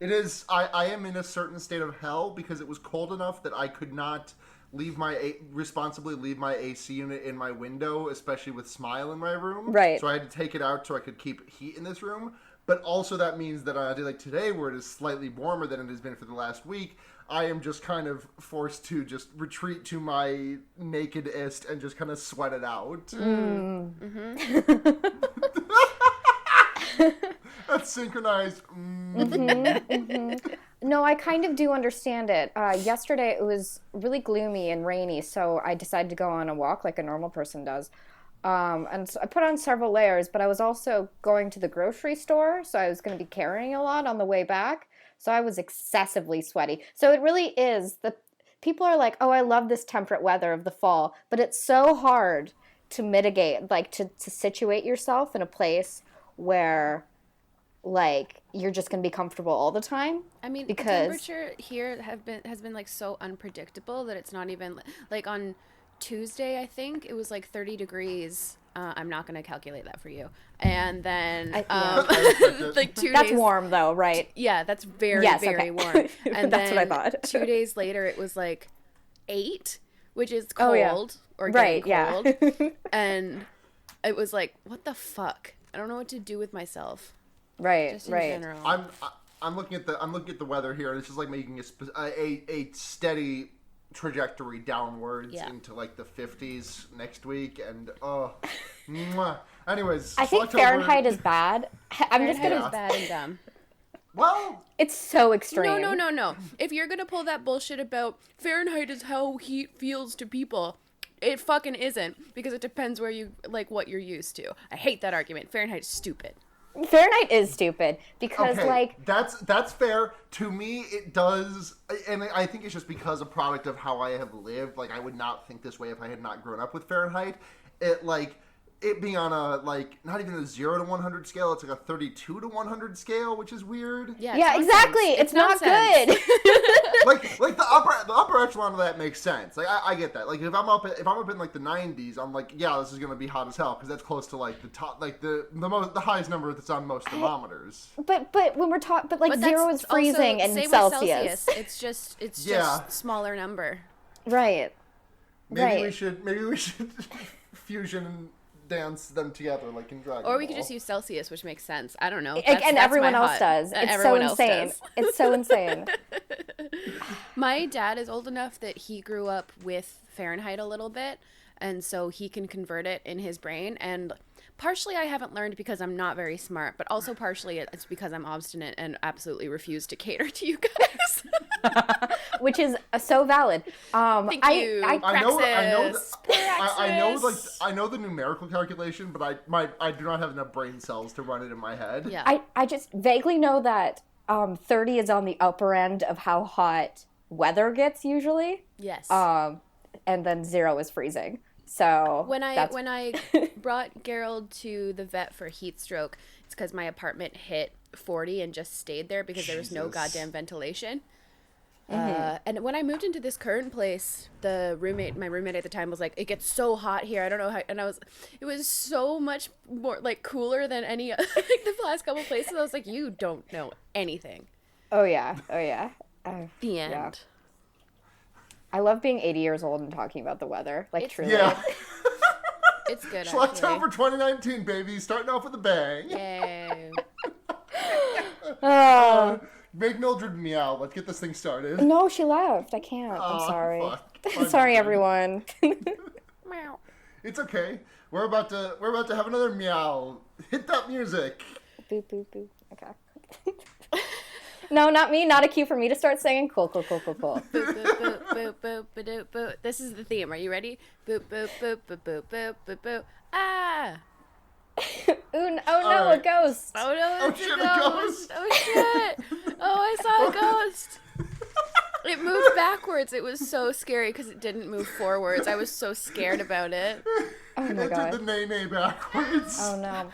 It is. I am in a certain state of hell because it was cold enough that I could not responsibly leave my AC unit in my window, especially with Smile in my room. Right. So I had to take it out so I could keep heat in this room. But also that means that on a day like today, where it is slightly warmer than it has been for the last week, I am just kind of forced to just retreat to my nakedest and just kind of sweat it out. That's synchronized. No, I kind of do understand it. Yesterday it was really gloomy and rainy, so I decided to go on a walk like a normal person does. And so I put on several layers, but I was also going to the grocery store, so I was going to be carrying a lot on the way back. So I was excessively sweaty. So it really is. People are like, oh, I love this temperate weather of the fall, but it's so hard to mitigate, like to situate yourself in a place where like you're just gonna be comfortable all the time. I mean, because the temperature here has been like so unpredictable that it's not even like on Tuesday, I think it was like 30 degrees. I'm not going to calculate that for you. And then like 2 days. That's warm though, right? Yeah, that's very warm. And that's then what I thought. 2 days later, it was like 8, which is cold or getting cold. Yeah. And it was like, what the fuck? I don't know what to do with myself. Right, just in general. I'm looking at the weather here, and it's just like making a steady trajectory downwards into like the 50s next week, and anyways, I think October. Fahrenheit is bad. I'm just gonna is bad and dumb. Well, it's so extreme. No. If you're gonna pull that bullshit about Fahrenheit is how heat feels to people, it fucking isn't, because it depends where you like what you're used to. I hate that argument. Fahrenheit is stupid. Fahrenheit is stupid because like that's fair. To me it does, and I think it's just because a product of how I have lived. Like I would not think this way if I had not grown up with Fahrenheit. It being on a like not even a 0 to 100 scale, it's like a 32 to 100 scale, which is weird. Yeah, exactly. It's not good. like the upper echelon of that makes sense. Like I get that. Like if I'm up in like the 90s, I'm like, yeah, this is gonna be hot as hell because that's close to like the top, like the highest number that's on most thermometers. But when we're talking, but 0 is freezing and Celsius. It's just smaller number. Right. Maybe we should fusion and dance them together like in Dragon Ball. Or we could just use Celsius, which makes sense. I don't know. And everyone else does. It's so insane. It's so insane. My dad is old enough that he grew up with Fahrenheit a little bit, and so he can convert it in his brain. And partially I haven't learned because I'm not very smart, but also partially it's because I'm obstinate and absolutely refuse to cater to you guys. Which is so valid. Thank you. I know the numerical calculation, but I do not have enough brain cells to run it in my head. Yeah. I just vaguely know that 30 is on the upper end of how hot weather gets usually. Yes. And then 0 is freezing. So when I brought Gerald to the vet for heat stroke, it's because my apartment hit 40 and just stayed there because there was no goddamn ventilation. And when I moved into this current place, my roommate at the time was like, it gets so hot here. I don't know how, and it was so much more like cooler than any like the last couple places. I was like, you don't know anything. Oh yeah. The end. Yeah. I love being 80 years old and talking about the weather. Like truly. Yeah. It's good. October 2019, baby. Starting off with a bang. Yay. Make Mildred meow. Let's get this thing started. No, she left. I can't. I'm sorry. Sorry, everyone. Meow. It's okay. We're about to have another meow. Hit that music. Boop boop boop. Okay. No, not me. Not a cue for me to start singing. Cool. Boop boop boop boop boop boop boop boop. This is the theme. Are you ready? Boop boop boop boop boop boop boop boop. Ah. Oh no, a ghost. Oh no, it's a ghost. Oh shit. Oh, I saw a ghost. It moved backwards. It was so scary because it didn't move forwards. I was so scared about it. Oh my god. It did the nay backwards. Oh no.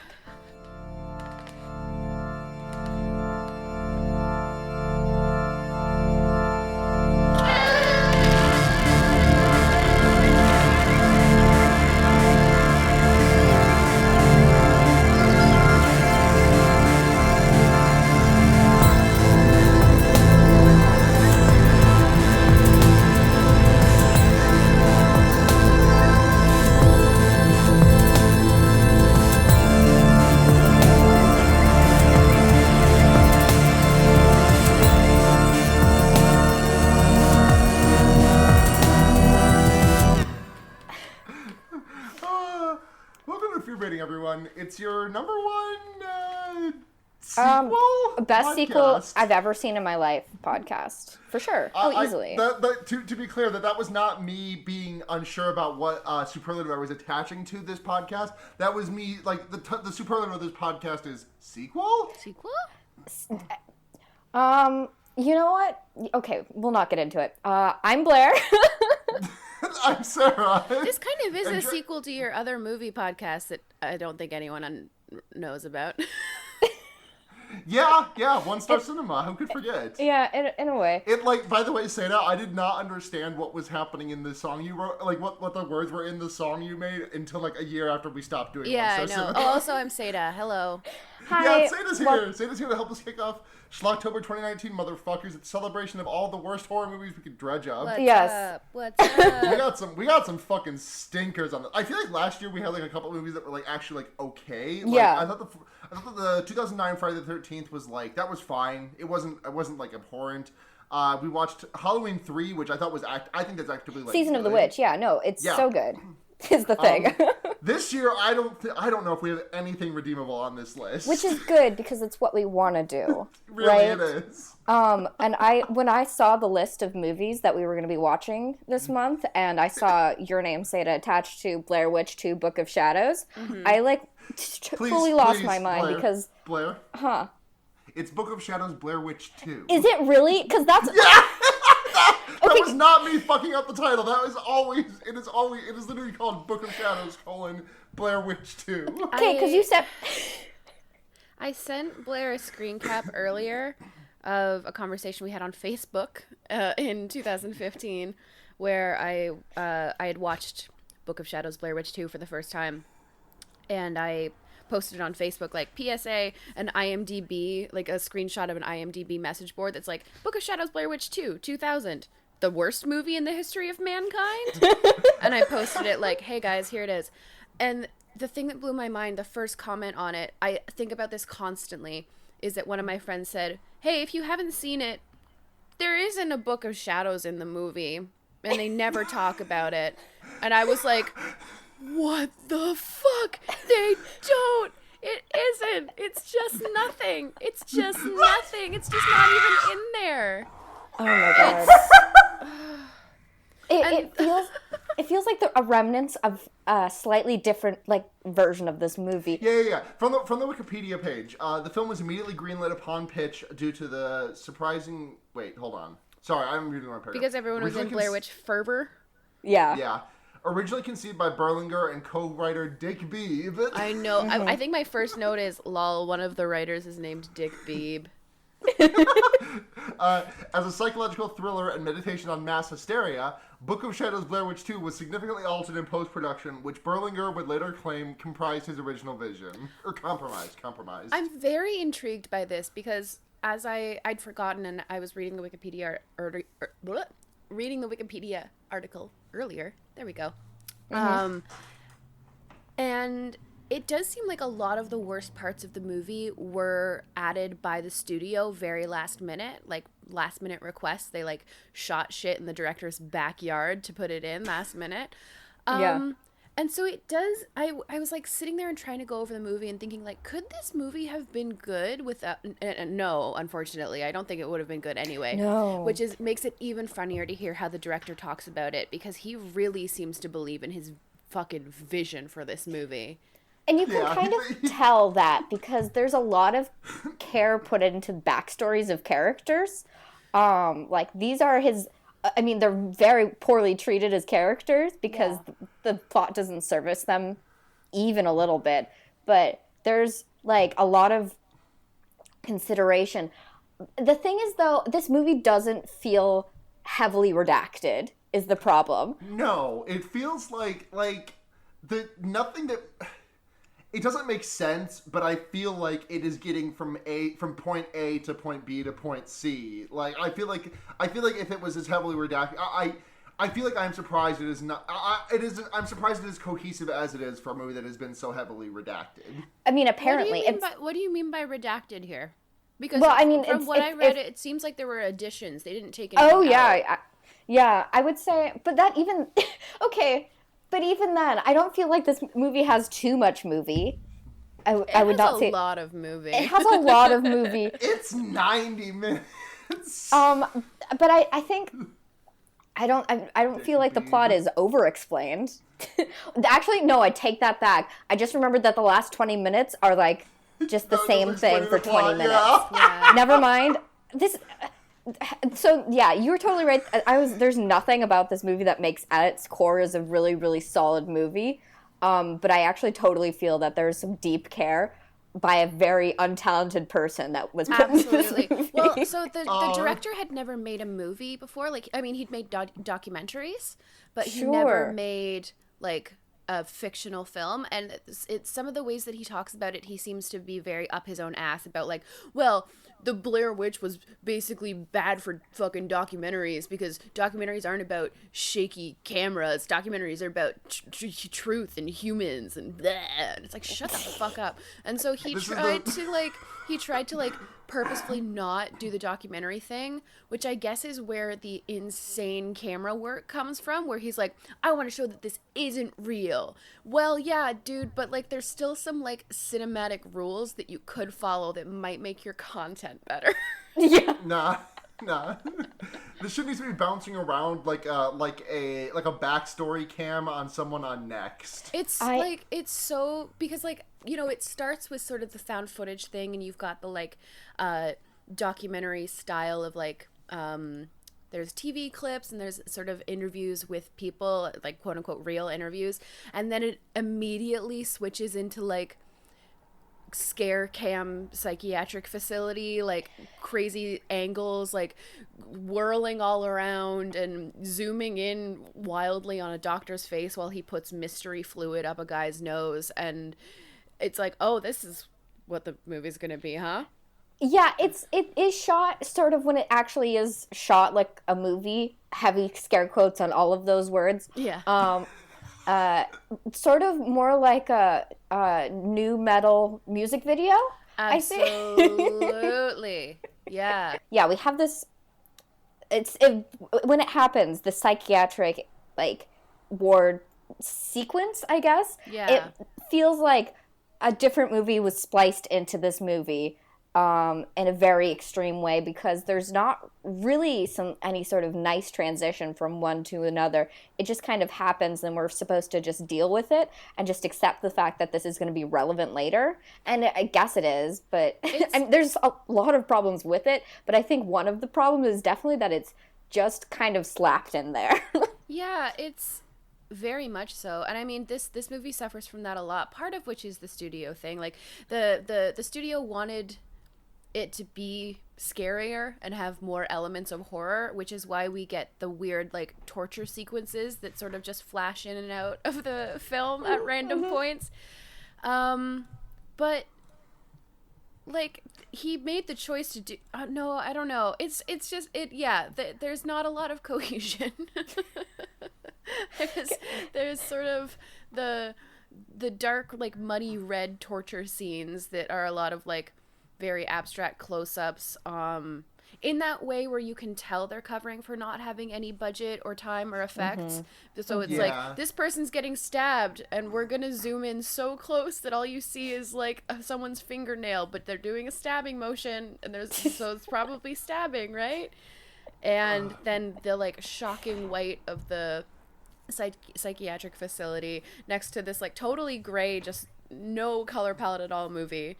it's your number one sequel? Best podcast. sequel I've ever seen in my life podcast. For sure. Easily. To be clear, that was not me being unsure about what superlative I was attaching to this podcast. That was me, like, the superlative of this podcast is sequel? Sequel? You know what? Okay, we'll not get into it. I'm Blair. I'm Sarah. This kind of is a sequel to your other movie podcast that I don't think anyone knows about. Yeah, One Star Cinema. Who could forget? Yeah, in a way. It, like, by the way, Seda, I did not understand what was happening in the song you wrote, like, what the words were in the song you made until, like, a year after we stopped doing Yeah, One Star I know. Cinema. Oh, also, I'm Seda. Hello. Hi. Yeah, Seda's here. Seda's here to help us kick off Schlocktober 2019, motherfuckers. It's a celebration of all the worst horror movies we could dredge up. What's up? We got some fucking stinkers on this. I feel like last year we had like a couple of movies that were like actually like okay. Like, yeah. I thought the 2009 Friday the 13th was like, that was fine. It wasn't like abhorrent. We watched Halloween 3, which I thought was I think that's actually like Season good. of the Witch. Yeah, no, it's so good. Is the thing. This year, I don't know if we have anything redeemable on this list. Which is good because it's what we want to do. Really, right? it is. And when I saw the list of movies that we were going to be watching this month, and I saw your name, Seda, attached to Blair Witch 2: Book of Shadows, I like fully lost my mind Blair, because Blair. Huh? It's Book of Shadows, Blair Witch 2. Is it really? Because that's That was not me fucking up the title. It is literally called Book of Shadows, Blair Witch 2. Okay, because you said... I sent Blair a screen cap earlier of a conversation we had on Facebook in 2015 where I had watched Book of Shadows, Blair Witch 2 for the first time. And I posted it on Facebook, like, PSA, an IMDb, like a screenshot of an IMDb message board that's like, Book of Shadows, Blair Witch 2, 2000. The worst movie in the history of mankind? And I posted it like, hey guys, here it is. And the thing that blew my mind, the first comment on it, I think about this constantly, is that one of my friends said, hey, if you haven't seen it, there isn't a Book of Shadows in the movie. And they never talk about it. And I was like, what the fuck? They don't. It isn't. It's just nothing. It's just nothing. It's just not even in there. Oh my god. It feels like a remnants of a slightly different version of this movie. Yeah. From the Wikipedia page, the film was immediately greenlit upon pitch due to the surprising. Wait, hold on. Sorry, I'm reading the wrong paragraph. Because everyone was in Blair Witch fervor. Yeah. Yeah. Originally conceived by Berlinger and co-writer Dick Beebe. I know. I think my first note is, lol, one of the writers is named Dick Beebe. As a psychological thriller and meditation on mass hysteria, Book of Shadows Blair Witch 2 was significantly altered in post-production, which Berlinger would later claim comprised his original vision. Or compromised. I'm very intrigued by this because as I'd forgotten and I was reading the Wikipedia article earlier. There we go. Mm-hmm. And it does seem like a lot of the worst parts of the movie were added by the studio very last minute, like last minute requests. They shot shit in the director's backyard to put it in last minute. Yeah. And so it does, I was sitting there and trying to go over the movie and thinking could this movie have been good without, no, unfortunately, I don't think it would have been good anyway. No. Which makes it even funnier to hear how the director talks about it because he really seems to believe in his fucking vision for this movie. And you can kind of tell that because there's a lot of care put into backstories of characters. These are his... I mean, they're very poorly treated as characters because the plot doesn't service them even a little bit. But there's, a lot of consideration. The thing is, though, this movie doesn't feel heavily redacted, is the problem. No, it feels it doesn't make sense, but I feel like it is getting from point A to point B to point C. I feel like if it was as heavily redacted, I feel like I'm surprised it is not. I'm surprised it is cohesive as it is for a movie that has been so heavily redacted. I mean, apparently, what do you mean by redacted here? Because from what I read, it seems like there were additions. They didn't take anything out. Yeah, I would say, but that even okay. But even then, I don't feel like this movie has too much movie. I would not say a lot of movie. It has a lot of movie. It's 90 minutes. But I think I don't feel like the plot is over-explained. Actually, no, I take that back. I just remembered that the last 20 minutes are like just the same thing for 20 minutes. Yeah. Never mind. So yeah, you were totally right. There's nothing about this movie that makes at its core is a really, really solid movie. But I actually totally feel that there's some deep care by a very untalented person that was put into this movie. Well, so the director had never made a movie before. Like, I mean, he'd made documentaries, but he never made like a fictional film. And it's some of the ways that he talks about it, he seems to be very up his own ass about like, well, the Blair Witch was basically bad for fucking documentaries because documentaries aren't about shaky cameras. Documentaries are about truth and humans and blah. And it's like, shut the fuck up. And so he tried to purposefully not do the documentary thing, which I guess is where the insane camera work comes from, where he's like, I want to show that this isn't real. Well, yeah, dude, but like there's still some like cinematic rules that you could follow that might make your content better. Yeah. Nah. This shit needs to be bouncing around like a backstory cam on someone on Next. It's it's so, because like, you know, it starts with sort of the found footage thing, and you've got the like documentary style of like there's TV clips and there's sort of interviews with people, like quote unquote real interviews, and then it immediately switches into like scare cam psychiatric facility, like crazy angles, like whirling all around and zooming in wildly on a doctor's face while he puts mystery fluid up a guy's nose. And it's like, oh, this is what the movie's gonna be, huh? Yeah, it is shot sort of when it actually is shot like a movie. Heavy scare quotes on all of those words. Yeah. Sort of more like a new metal music video. Absolutely. Yeah. Yeah, we have this. When it happens, the psychiatric like ward sequence, I guess. Yeah. It feels like a different movie was spliced into this movie. In a very extreme way, because there's not really any sort of nice transition from one to another. It just kind of happens, and we're supposed to just deal with it and just accept the fact that this is going to be relevant later. And I guess it is, but and there's a lot of problems with it. But I think one of the problems is definitely that it's just kind of slapped in there. Yeah, it's very much so. And I mean, this movie suffers from that a lot, part of which is the studio thing. Like the studio wanted it to be scarier and have more elements of horror, which is why we get the weird like torture sequences that sort of just flash in and out of the film at random points. But like he made the choice to do no, I don't know, it's just there's not a lot of cohesion. there's sort of the dark like muddy red torture scenes that are a lot of like very abstract close-ups in that way where you can tell they're covering for not having any budget or time or effects. So it's like, this person's getting stabbed and we're gonna zoom in so close that all you see is like someone's fingernail, but they're doing a stabbing motion and so it's probably stabbing, right? And then the like shocking white of the psychiatric facility next to this like totally gray, just no color palette at all movie.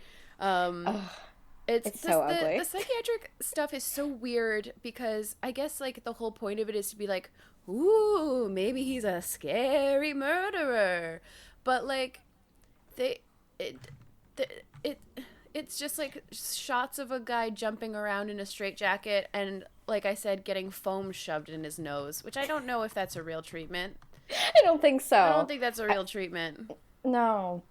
It's so ugly. The psychiatric stuff is so weird because I guess like the whole point of it is to be like, ooh, maybe he's a scary murderer, but like it's just like shots of a guy jumping around in a straitjacket and, like I said, getting foam shoved in his nose, which I don't know if that's a real treatment. I don't think so. I don't think that's a real treatment. No.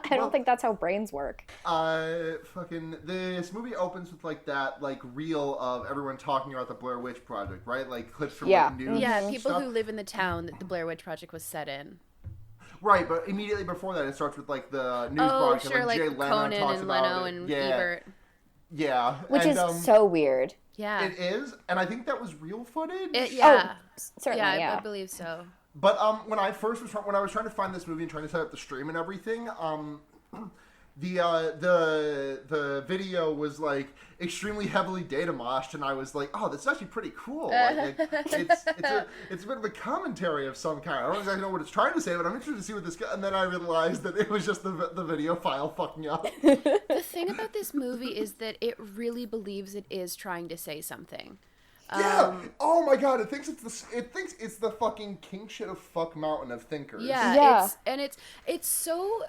I don't think that's how brains work. Fucking this movie opens with like that like reel of everyone talking about the Blair Witch Project, right? Like clips from like, news. Yeah, people stuff. who live in the town that the Blair Witch Project was set in. Right, but immediately before that, it starts with like the news broadcast. Sure, like Jay Leno Conan talks and about Leno it. and Ebert. Yeah, which is so weird. Yeah, it is, and I think that was real footage. Certainly, I believe so. But when I was trying to find this movie and trying to set up the stream and everything, the video was like extremely heavily data moshed, and I was like, oh, that's actually pretty cool. Like, it's a bit of a commentary of some kind. I don't exactly know what it's trying to say, but I'm interested to see what this. And then I realized that it was just the video file fucking up. The thing about this movie is that it really believes it is trying to say something. Yeah. Oh my god. It thinks it's the fucking king shit of fuck mountain of thinkers. Yeah. It's so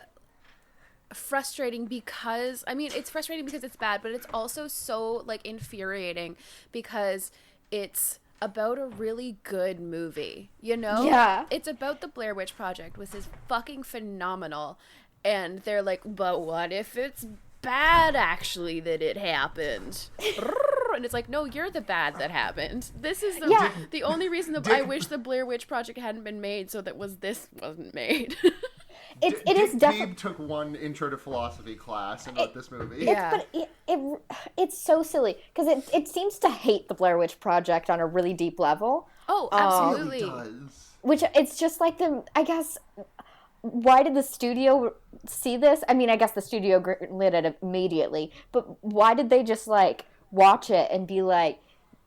frustrating because it's frustrating because it's bad, but it's also so like infuriating because it's about a really good movie, you know? Yeah. It's about the Blair Witch Project, which is fucking phenomenal, and they're like, but what if it's bad actually that it happened? And it's like, no, you're the bad that happened. This is the only reason I wish the Blair Witch Project hadn't been made, so that this wasn't made. It is definitely. Gabe took one intro to philosophy class and wrote this movie. But it's so silly because it seems to hate the Blair Witch Project on a really deep level. Oh, absolutely. It does. Which it's just like I guess. Why did the studio see this? I mean, I guess the studio lit it immediately, but why did they just like watch it and be like,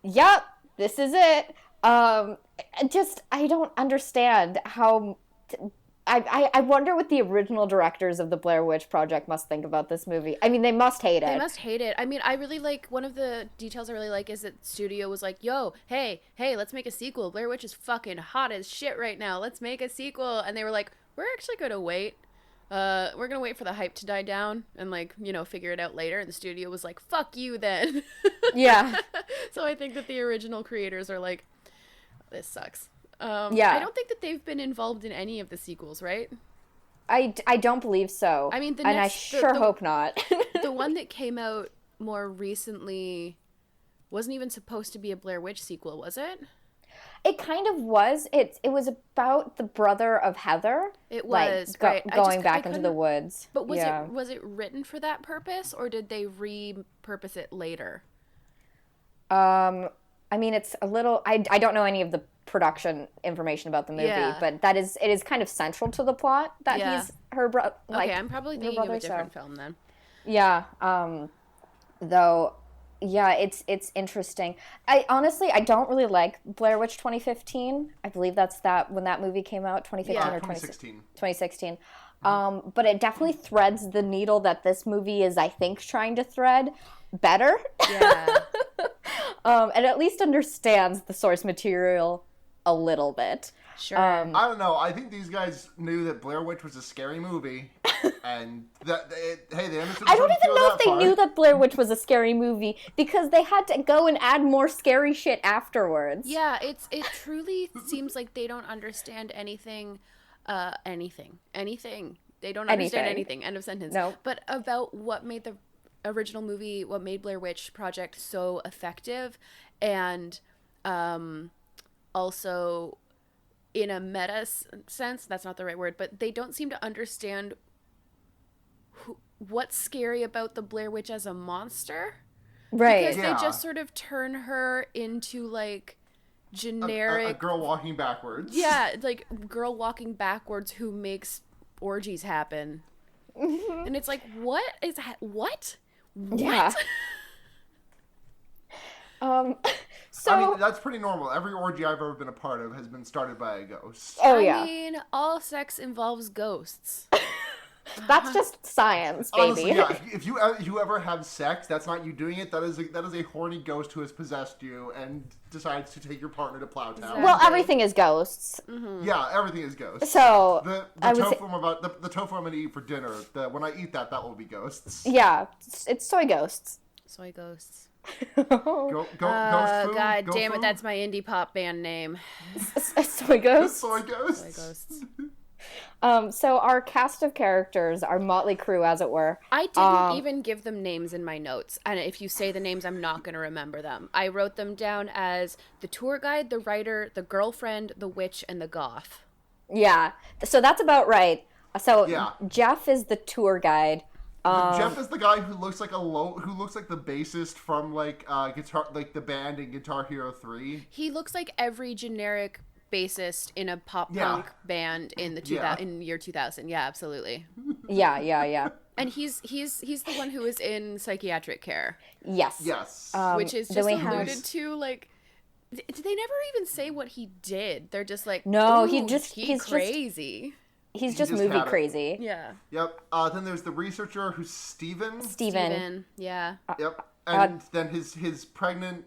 "Yep, this is it"? I don't understand how. I wonder what the original directors of the Blair Witch Project must think about this movie. I mean, they must hate it. They must hate it. I mean, I really like, one of the details I really like is that studio was like, yo, hey, let's make a sequel. Blair Witch is fucking hot as shit right now. Let's make a sequel. And they were like, we're actually going to wait. We're going to wait for the hype to die down and like, figure it out later. And the studio was like, fuck you then. Yeah. So I think that the original creators are like, this sucks. Yeah. I don't think that they've been involved in any of the sequels, right? I don't believe so. I mean, I sure hope not. The one that came out more recently wasn't even supposed to be a Blair Witch sequel, was it? It kind of was. It was about the brother of Heather. It was like, going back into the woods. But was it written for that purpose, or did they repurpose it later? I mean, it's a little. I don't know any of the production information about the movie, but it is kind of central to the plot that he's her brother. Okay, I'm probably thinking of a different film then. Yeah. Though, yeah, it's interesting. I don't really like Blair Witch 2015. I believe that's when that movie came out, 2015 or 2016. 2016. But it definitely threads the needle that this movie is, I think, trying to thread better. Yeah. And at least understands the source material a little bit. Sure. I don't know. I think these guys knew that Blair Witch was a scary movie, and they understood. I don't even know if they knew that Blair Witch was a scary movie because they had to go and add more scary shit afterwards. Yeah, it truly seems like they don't understand anything. They don't understand anything. End of sentence. No. But about what made the original movie, what made Blair Witch Project so effective, and also in a meta sense, that's not the right word, but they don't seem to understand what's scary about the Blair Witch as a monster. Right. Because they just sort of turn her into like generic... A girl walking backwards. Yeah, like girl walking backwards who makes orgies happen. Mm-hmm. And it's like, what is that? What? Yeah. So I mean, that's pretty normal. Every orgy I've ever been a part of has been started by a ghost. Oh, yeah. I mean, all sex involves ghosts. That's just science, baby. Honestly, yeah. If you ever have sex, that's not you doing it. That is a horny ghost who has possessed you and decides to take your partner to Plowtown. Exactly. Well, everything is ghosts. Mm-hmm. Yeah, everything is ghosts. So the tofu I'm going to eat for dinner. When I eat that will be ghosts. Yeah, it's soy ghosts. Soy ghosts. Ghost food. God Ghost damn it, food? that's my indie pop band name. Soy ghosts. Soy ghosts. Soy ghosts. So our cast of characters, our motley crew, as it were. I didn't even give them names in my notes, and if you say the names, I'm not going to remember them. I wrote them down as the tour guide, the writer, the girlfriend, the witch, and the goth. Yeah, so that's about right. So Yeah. Jeff is the tour guide. Jeff is the guy who looks like who looks like the bassist from guitar, like the band in Guitar Hero 3. He looks like every generic bassist in a pop punk band in the year 2000. Yeah, absolutely. Yeah. And he's the one who is in psychiatric care. Yes. Yes. Which is just alluded to, like, they never even say what he did. They're just like, no, he's crazy. He's just movie crazy. Yeah. Yep. Then there's the researcher who's Steven. Yeah. Yep. And then his pregnant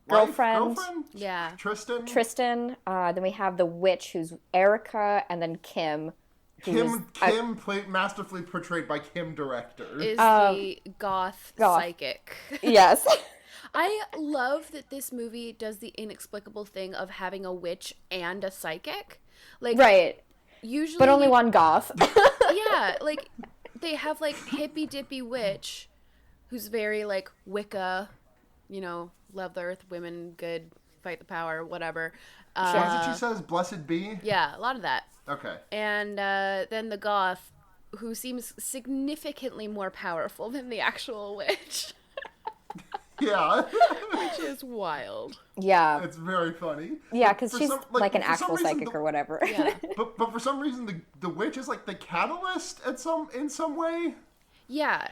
girlfriend. Yeah. Tristan. Then we have the witch who's Erica, and then Kim. Kim masterfully portrayed by Kim Director. Is the goth psychic. Yes. I love that this movie does the inexplicable thing of having a witch and a psychic. Like, right. Usually, but only one goth. Yeah, like they have like hippy dippy witch, who's very like Wicca, you know, love the earth, women, good, fight the power, whatever. What is it she says? Blessed be? Yeah, a lot of that. Okay. And then the goth, who seems significantly more powerful than the actual witch. Yeah. Which is wild. Yeah. It's very funny. Yeah, because she's like an actual psychic or whatever. Yeah. But for some reason, the witch is like the catalyst in some way. Yeah.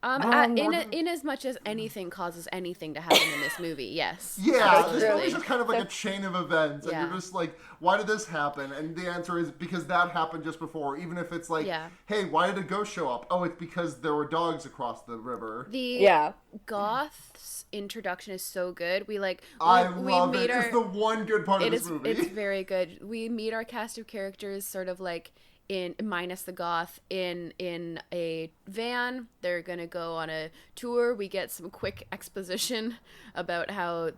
In as much as anything causes anything to happen in this movie, yes. Yeah, this movie's just kind of like a chain of events, and you're just like, why did this happen? And the answer is because that happened just before. Even if it's like, hey, why did a ghost show up? Oh, it's because there were dogs across the river. The goth's introduction is so good. We love it. It's the one good part of this movie. It's very good. We meet our cast of characters sort of like in minus the goth in a van. They're gonna go on a tour. We get some quick exposition about how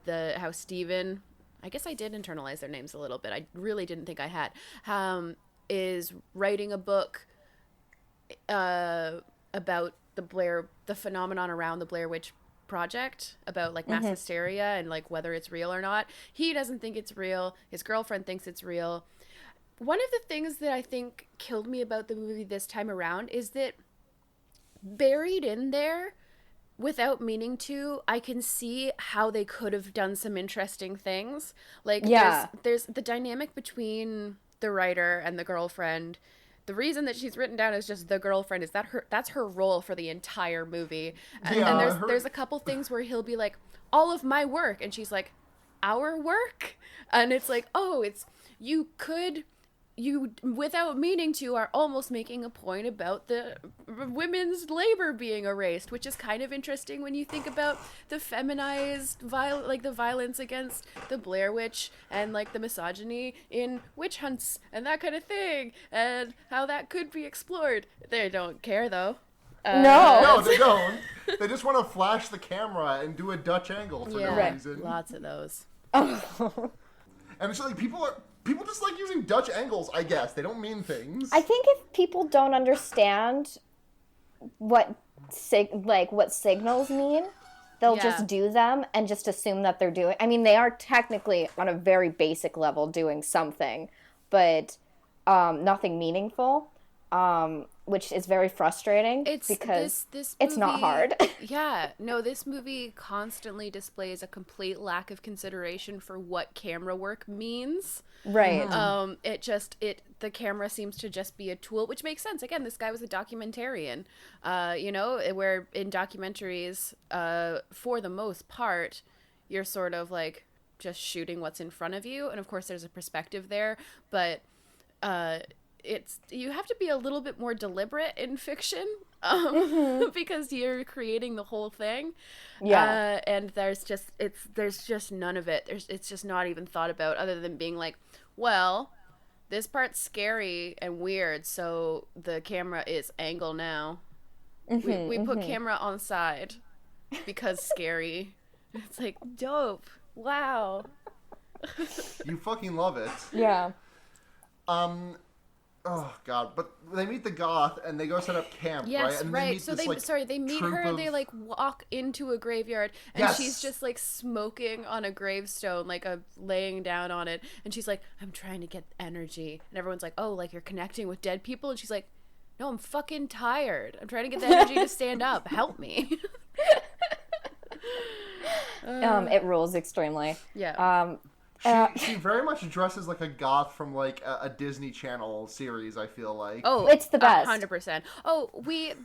Steven, I guess I did internalize their names a little bit, I really didn't think I had, is writing a book about the phenomenon around the Blair Witch Project, about like mass hysteria and like whether it's real or not. He doesn't think it's real. His girlfriend thinks it's real. One of the things that I think killed me about the movie this time around is that buried in there, without meaning to, I can see how they could have done some interesting things. Like, there's the dynamic between the writer and the girlfriend. The reason that she's written down as just the girlfriend is that's her role for the entire movie. And there's a couple things where he'll be like, all of my work, and she's like, our work? And it's like, oh, it's you, without meaning to, are almost making a point about the women's labor being erased, which is kind of interesting when you think about the feminized the violence against the Blair Witch and like the misogyny in witch hunts and that kind of thing, and how that could be explored. They don't care though. No, they don't. They just want to flash the camera and do a Dutch angle for no reason. Lots of those. And it's like people just like using Dutch angles, I guess. They don't mean things. I think if people don't understand what signals mean, they'll just do them and just assume that they're doing... I mean, they are technically, on a very basic level, doing something, but nothing meaningful, which is very frustrating because this movie, it's not hard. Yeah, no, this movie constantly displays a complete lack of consideration for what camera work means. Right. The camera seems to just be a tool, which makes sense. Again, this guy was a documentarian, where in documentaries, for the most part, you're sort of like just shooting what's in front of you. And of course there's a perspective there, but, you have to be a little bit more deliberate in fiction, because you're creating the whole thing. Yeah. And there's just none of it. It's just not even thought about, other than being like, well, this part's scary and weird, so the camera is angle now. We put camera on side because scary. It's like, dope. Wow. You fucking love it. Yeah. Oh god! But they meet the goth and they go set up camp, right? Yes, And right. They meet her. And they like walk into a graveyard, and she's just like smoking on a gravestone, like laying down on it. And she's like, "I'm trying to get energy." And everyone's like, "Oh, like you're connecting with dead people?" And she's like, "No, I'm fucking tired. I'm trying to get the energy to stand up. Help me." It rules extremely. Yeah. She very much dresses like a goth from like a Disney Channel series, I feel like. Oh, it's the best. 100%. Oh,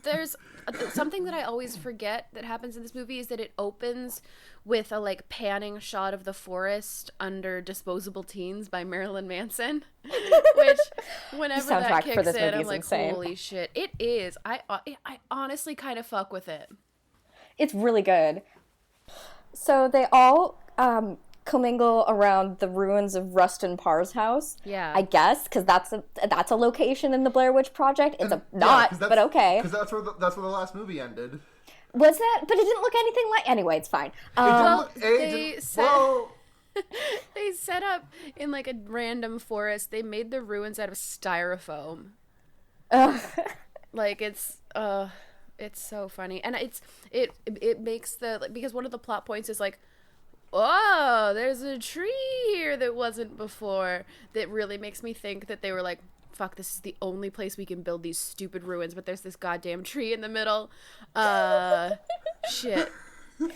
there's something that I always forget that happens in this movie is that it opens with a like panning shot of the forest under Disposable Teens by Marilyn Manson, which whenever that kicks in, I'm like, insane. Holy shit. It is. I honestly kind of fuck with it. It's really good. So they all commingle around the ruins of Rustin Parr's house. Yeah, I guess because that's a location in the Blair Witch Project. It's but okay. Because that's where the last movie ended. Was that? But it didn't look anything like. Anyway, it's fine. They set up in like a random forest. They made the ruins out of styrofoam. Like it's so funny, and it makes because one of the plot points is like, oh, there's a tree here that wasn't before. That really makes me think that they were like, fuck, this is the only place we can build these stupid ruins, but there's this goddamn tree in the middle. Shit.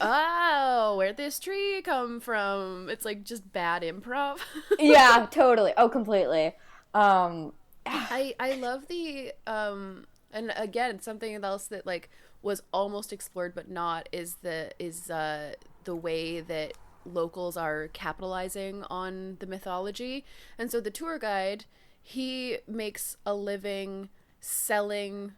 Oh, where'd this tree come from? It's like just bad improv. Yeah, totally. Oh, completely. I love the and again, something else that like was almost explored but not is the way that locals are capitalizing on the mythology. And so the tour guide, he makes a living selling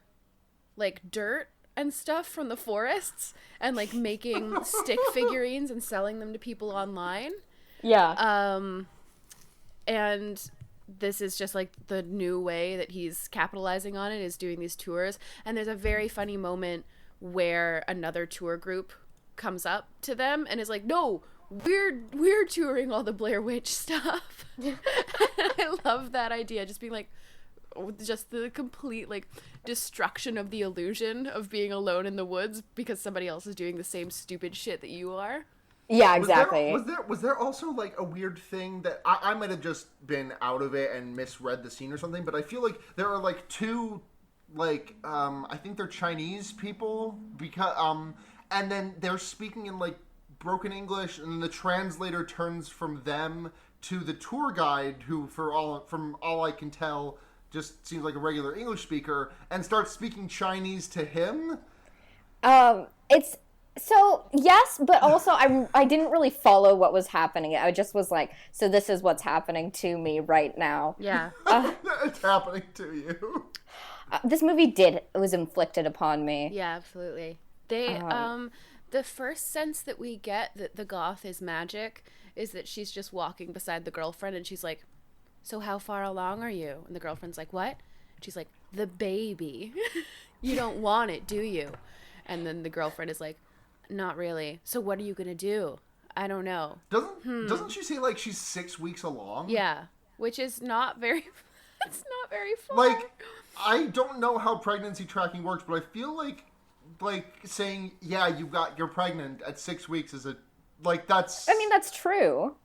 like dirt and stuff from the forests and like making stick figurines and selling them to people online. Yeah. And this is just like the new way that he's capitalizing on it, is doing these tours. And there's a very funny moment where another tour group comes up to them and is like, no, we're touring all the Blair Witch stuff. I love that idea, just being like, just the complete like destruction of the illusion of being alone in the woods because somebody else is doing the same stupid shit that you are. Yeah, exactly. Was there also like a weird thing that I might have just been out of it and misread the scene or something, but I feel like there are like two like I think they're Chinese people because and then they're speaking in like broken English, and then the translator turns from them to the tour guide, who from all I can tell just seems like a regular English speaker, and starts speaking Chinese to him. It's so yes, but also I didn't really follow what was happening. I just was like, so this is what's happening to me right now. Yeah, it's happening to you. This movie was inflicted upon me. Yeah, absolutely. They the first sense that we get that the goth is magic is that she's just walking beside the girlfriend and she's like, so how far along are you? And the girlfriend's like, what? She's like, the baby. You don't want it, do you? And then the girlfriend is like, not really. So what are you gonna do? I don't know. Doesn't she say like she's 6 weeks along? Yeah, which is not very. It's not very far. Like, I don't know how pregnancy tracking works, but I feel like saying, yeah, you're pregnant at 6 weeks is that's. I mean, that's true.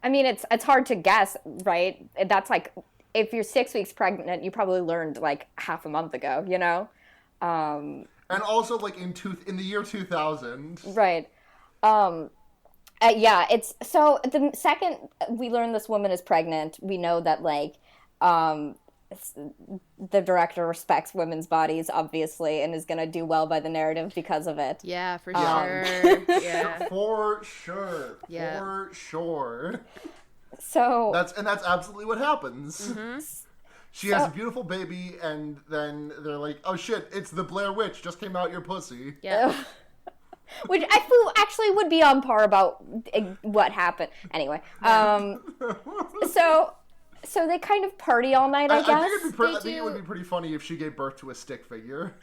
I mean, it's hard to guess, right? That's like, if you're 6 weeks pregnant, you probably learned like half a month ago, you know? And also like in the year 2000. Right. Yeah, it's so the second we learn this woman is pregnant, we know that like the director respects women's bodies, obviously, and is going to do well by the narrative because of it. Yeah, for sure. Yeah. For sure. Yeah. For sure. So that's absolutely what happens. Mm-hmm. She has a beautiful baby, and then they're like, oh shit, it's the Blair Witch, just came out your pussy. Yeah. Which I feel actually would be on par about what happened. Anyway, so they kind of party all night, I guess. I think it would be pretty funny if she gave birth to a stick figure.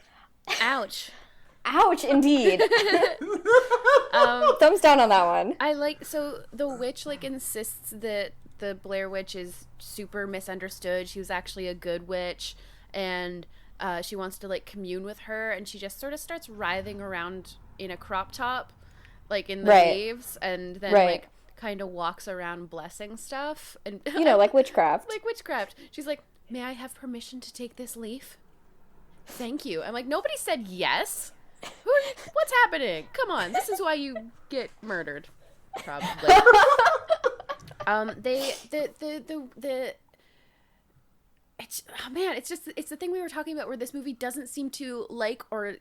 Ouch. Ouch, indeed. Thumbs down on that one. So the witch like insists that the Blair Witch is super misunderstood. She was actually a good witch, and she wants to like commune with her, and she just sort of starts writhing around in a crop top, like in the leaves, and then like kind of walks around blessing stuff, and like witchcraft. Like witchcraft. She's like, may I have permission to take this leaf? Thank you. I'm like, nobody said yes. What's happening? Come on, this is why you get murdered. Probably. It's, oh man, it's the thing we were talking about where this movie doesn't seem to like or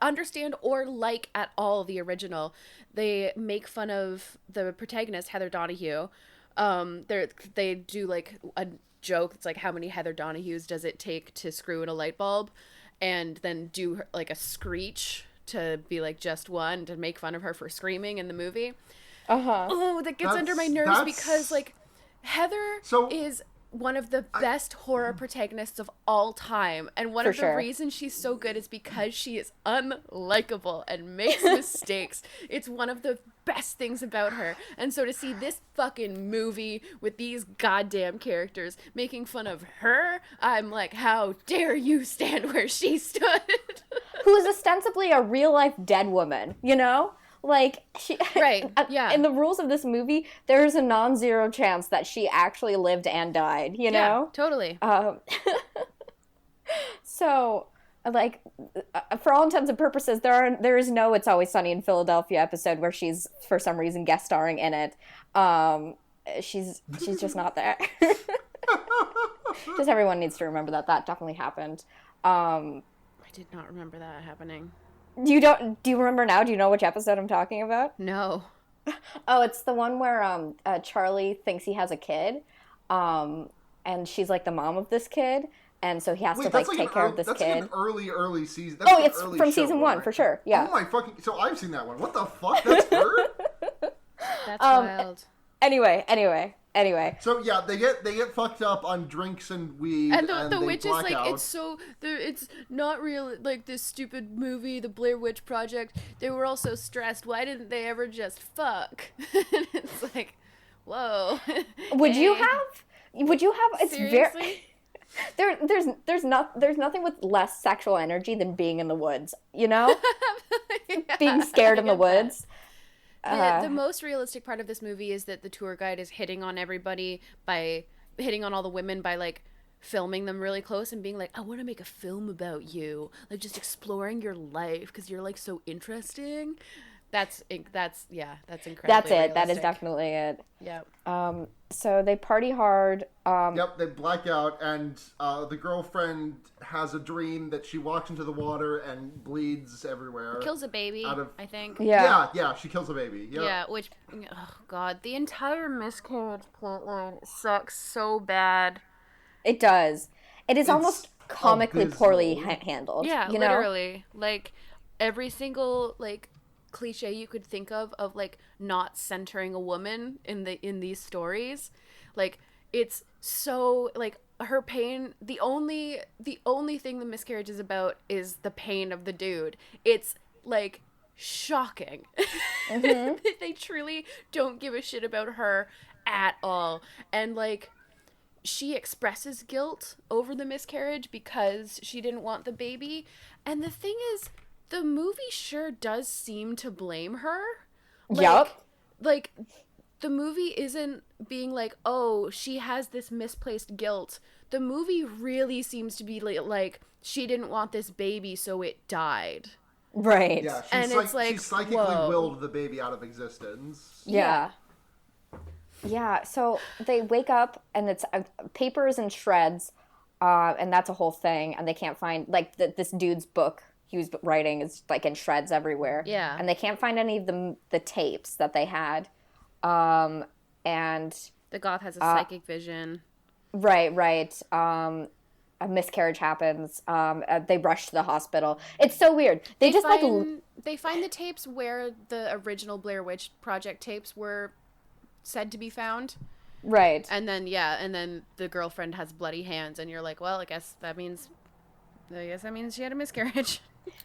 understand or like at all the original. They make fun of the protagonist, Heather Donahue. They do like a joke. It's like, how many Heather Donahues does it take to screw in a light bulb? And then do like a screech to be like just one, to make fun of her for screaming in the movie. Oh, that gets under my nerves because like Heather is one of the best horror protagonists of all time, and one of the reasons she's so good is because she is unlikable and makes mistakes. It's one of the best things about her. And so to see this fucking movie with these goddamn characters making fun of her, I'm like, how dare you stand where she stood? Who is ostensibly a real life dead woman, you know? Like, she, right, yeah. In the rules of this movie, there is a non-zero chance that she actually lived and died, you know? Yeah, totally. So, like, for all intents and purposes, there is no It's Always Sunny in Philadelphia episode where she's, for some reason, guest starring in it. She's just not there. Just everyone needs to remember that definitely happened. I did not remember that happening. Do you remember now? Do you know which episode I'm talking about? No. Oh, it's the one where Charlie thinks he has a kid, and she's like the mom of this kid, and so he has to like take care of this kid. That's like an early season. It's from season 1 for sure. Yeah. Oh my fucking! So I've seen that one. What the fuck? That's her. That's wild. Anyway. So yeah, they get fucked up on drinks and weed, and the witch is like, out. it's not real, like this stupid movie, the Blair Witch Project. They were all so stressed. Why didn't they ever just fuck? And it's like, whoa. Would you have? It's seriously? very. There's nothing with less sexual energy than being in the woods. You know, Yeah, being scared in the woods. The most realistic part of this movie is that the tour guide is hitting on all the women by like filming them really close and being like, I want to make a film about you, like just exploring your life because you're like so interesting. That's incredibly That's it. realistic. That is definitely it. Yeah. So they party hard. Yep, they black out, and the girlfriend has a dream that she walks into the water and bleeds everywhere. Kills a baby, I think. Yeah, she kills a baby. Yep. Yeah, which, oh god, the entire miscarriage plotline sucks so bad. It does. It's almost comically poorly handled. Yeah, you know? literally. Like, every single, like, cliche you could think of like not centering a woman in these stories, like it's so like her pain, the only thing the miscarriage is about is the pain of the dude. It's like shocking. Mm-hmm. They truly don't give a shit about her at all. And like she expresses guilt over the miscarriage because she didn't want the baby, and the thing is, the movie sure does seem to blame her. Like, the movie isn't being like, oh, she has this misplaced guilt. The movie really seems to be like she didn't want this baby, so it died. Right. Yeah, she psychically willed the baby out of existence. Yeah. Yeah, so they wake up, and it's papers and shreds, and that's a whole thing, and they can't find, like, this dude's book he was writing is like in shreds everywhere. Yeah. And they can't find any of the tapes that they had. And the goth has a psychic vision. Right. A miscarriage happens. They rush to the hospital. It's so weird. They find the tapes where the original Blair Witch Project tapes were said to be found. Right. And then the girlfriend has bloody hands, and you're like, well, I guess that means she had a miscarriage.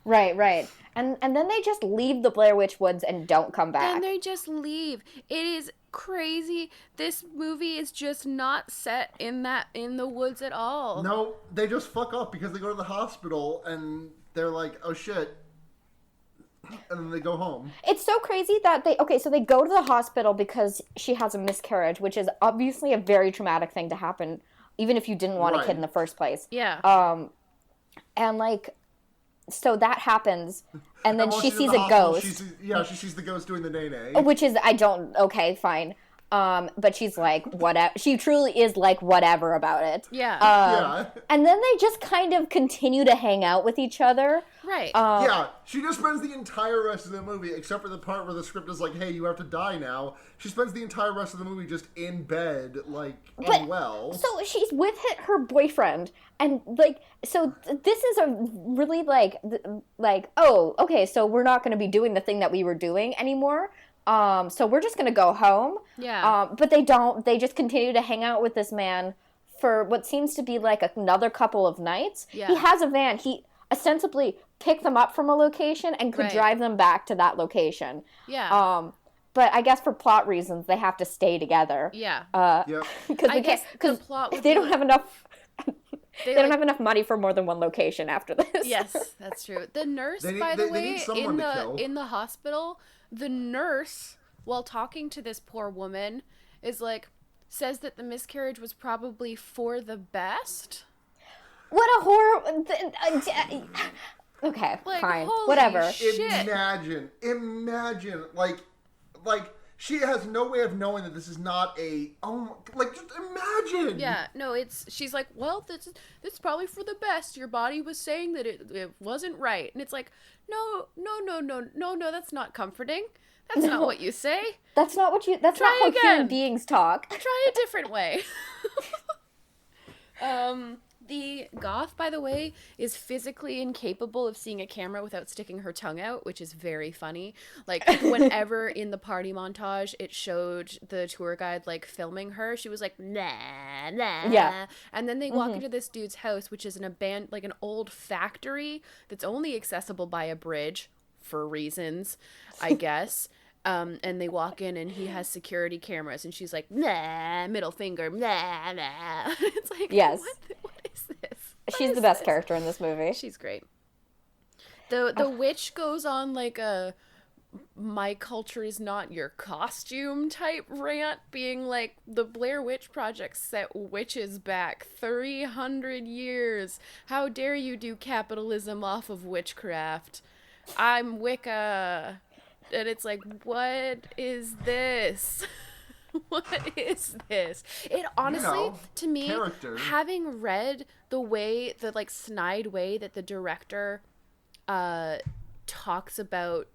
Right. And then they just leave the Blair Witch Woods and don't come back. And they just leave. It is crazy. This movie is just not set in the woods at all. No, they just fuck up because they go to the hospital and they're like, oh shit. And then they go home. It's so crazy that they go to the hospital because she has a miscarriage, which is obviously a very traumatic thing to happen, even if you didn't want a kid in the first place. Yeah. And like, so that happens, and then she sees a ghost. She sees the ghost doing the nay-nay. Which is, okay, fine. But she's like, whatever. She truly is like, whatever about it. Yeah. Yeah. And then they just kind of continue to hang out with each other. Right. Yeah, she just spends the entire rest of the movie, except for the part where the script is like, hey, you have to die now. She spends the entire rest of the movie just in bed, like, unwell. So she's with her boyfriend, and, like, so this is a really, like, oh, okay, so we're not going to be doing the thing that we were doing anymore. So we're just going to go home. Yeah. But they don't. They just continue to hang out with this man for what seems to be, like, another couple of nights. Yeah. He has a van. He ostensibly picked them up from a location and could drive them back to that location. Yeah. But I guess for plot reasons, they have to stay together. Yeah. Yep. Because they don't have enough. They don't have enough money for more than one location after this. Yes, that's true. The nurse, They way, need someone to kill. in the hospital, the nurse, while talking to this poor woman, is like, says that the miscarriage was probably for the best. What a horror! Okay, Like, fine, holy whatever. shit. Imagine, like, she has no way of knowing that this is not just imagine. Yeah, no, she's like, well, this is probably for the best. Your body was saying that it wasn't right. And it's like, no, that's not comforting. That's not what you say. That's not what that's Try not how again. human beings talk. Try a different way. The goth, by the way, is physically incapable of seeing a camera without sticking her tongue out, which is very funny. Like, whenever in the party montage it showed the tour guide, like, filming her, she was like, nah, nah. Yeah. And then they walk into this dude's house, which is an old factory that's only accessible by a bridge, for reasons, I guess. And they walk in and he has security cameras and she's like, nah, middle finger, nah, nah. It's like, Yes. What is this? She's the best character in this movie. She's great. The witch goes on like a my culture is not your costume type rant, being like, the Blair Witch Project set witches back 300 years. How dare you do capitalism off of witchcraft? I'm Wicca. And it's like, what is this? What is this? It honestly, to me, character. having read the like snide way that the director talks about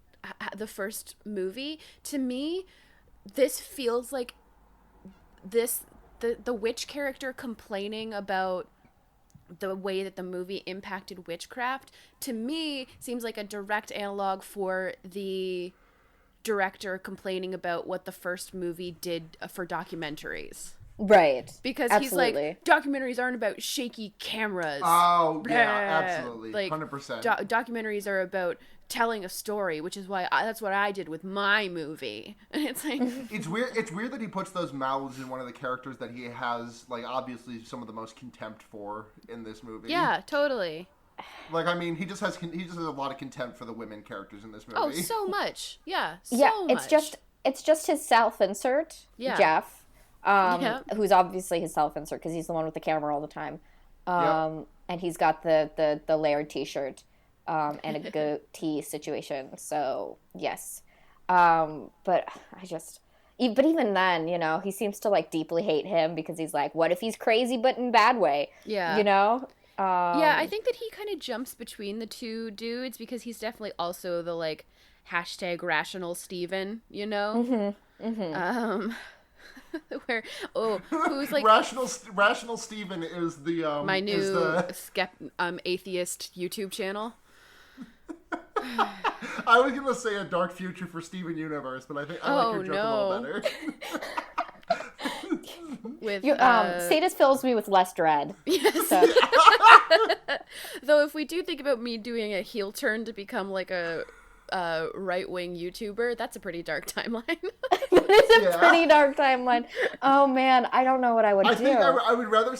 the first movie, to me, this feels like the witch character complaining about the way that the movie impacted witchcraft, to me, seems like a direct analog for the director complaining about what the first movie did for documentaries. Right. Because Absolutely. he's like, documentaries aren't about shaky cameras. Oh, yeah, Blah. absolutely. Like, 100%. Documentaries are about telling a story, which is why that's what I did with my movie. And it's like, It's weird that he puts those mouths in one of the characters that he has, like, obviously some of the most contempt for in this movie. yeah, totally. Like, I mean, he just has a lot of contempt for the women characters in this movie. Oh, so much. Yeah, Yeah, much. it's just his self-insert, Yeah. Jeff, Yeah. who's obviously his self-insert because he's the one with the camera all the time. And he's got the layered t-shirt and a goatee situation. So, yes. But even then, you know, he seems to, like, deeply hate him because he's like, what if he's crazy but in a bad way? Yeah. You know? Yeah, I think that he kind of jumps between the two dudes because he's definitely also the, like, hashtag rational Steven, you know? Where, who's like... Rational Steven is the, my new atheist YouTube channel. I was gonna say a dark future for Steven Universe, but I think I like your joke a little better. With Status fills me with less dread. Yes. So. Though if we do think about me doing a heel turn to become like a right-wing YouTuber, that's a pretty dark timeline. It's a pretty dark timeline. Oh man, I don't know what I would do. I think I would rather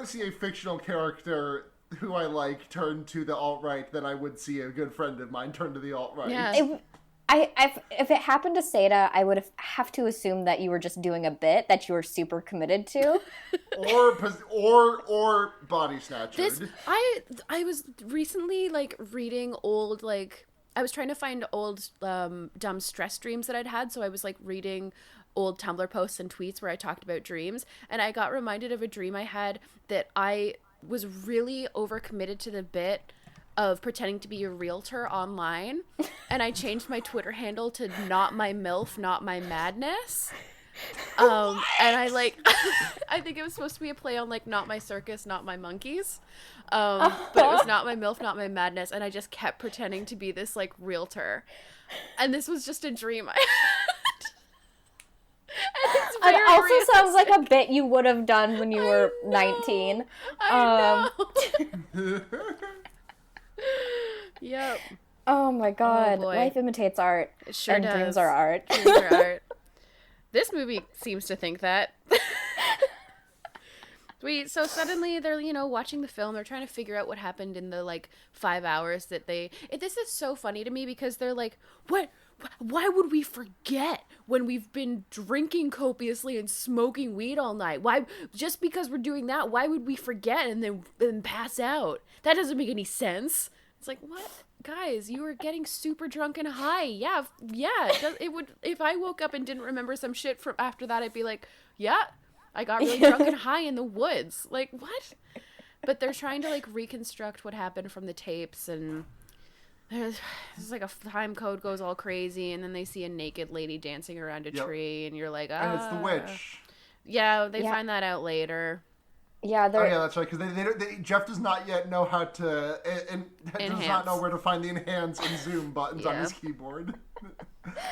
see a fictional character who I like turn to the alt-right than I would see a good friend of mine turn to the alt-right. Yeah. If it happened to Seda, I would have to assume that you were just doing a bit that you were super committed to, or body snatchered. I was recently like reading old like I was trying to find old dumb stress dreams that I'd had, so I was like reading old Tumblr posts and tweets where I talked about dreams, and I got reminded of a dream I had that I was really overcommitted to the bit of pretending to be a realtor online, and I changed my Twitter handle to not my MILF, not my madness. And I like I think it was supposed to be a play on like not my circus, not my monkeys. But it was not my MILF, not my madness, and I just kept pretending to be this like realtor. And this was just a dream I had. It also sounds like a bit you would have done when you were 19. I know. Yep. Oh my god. Oh boy. Life imitates art. It sure and does. dreams are art. Dreams are art. This movie seems to think that. So suddenly they're, watching the film. They're trying to figure out what happened in the, 5 hours that this is so funny to me because they're like, what? Why would we forget when we've been drinking copiously and smoking weed all night? Why, just because we're doing that, why would we forget and then pass out? That doesn't make any sense. It's like, what? Guys, you were getting super drunk and high. Yeah. It would, if I woke up and didn't remember some shit from after that, I'd be like, yeah, I got really drunk and high in the woods. Like, what? But they're trying to, reconstruct what happened from the tapes, and there's a time code goes all crazy, and then they see a naked lady dancing around a tree, and you're like, ah. And it's the witch. Yeah, they find that out later. Yeah, oh yeah, that's right. Because Jeff does not yet know how to, and does not know where to find the enhance and zoom buttons on his keyboard.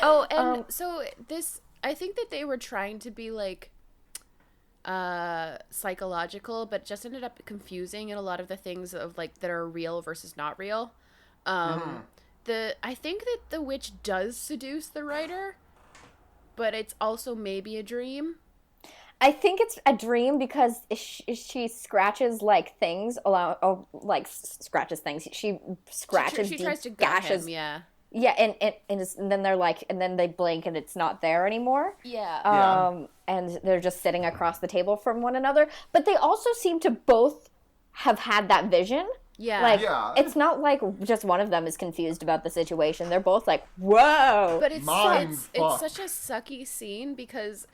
Oh, and so this, I think that they were trying to be psychological, but just ended up confusing in a lot of the things of that are real versus not real. I think that the witch does seduce the writer, but it's also maybe a dream. I think it's a dream because she scratches things scratches things. She scratches. She tries to gashes. Him, yeah. Yeah, and then they're and then they blink and it's not there anymore. Yeah. And they're just sitting across the table from one another. But they also seem to both have had that vision. Yeah. It's not just one of them is confused about the situation. They're both like, whoa. But it's such a sucky scene because,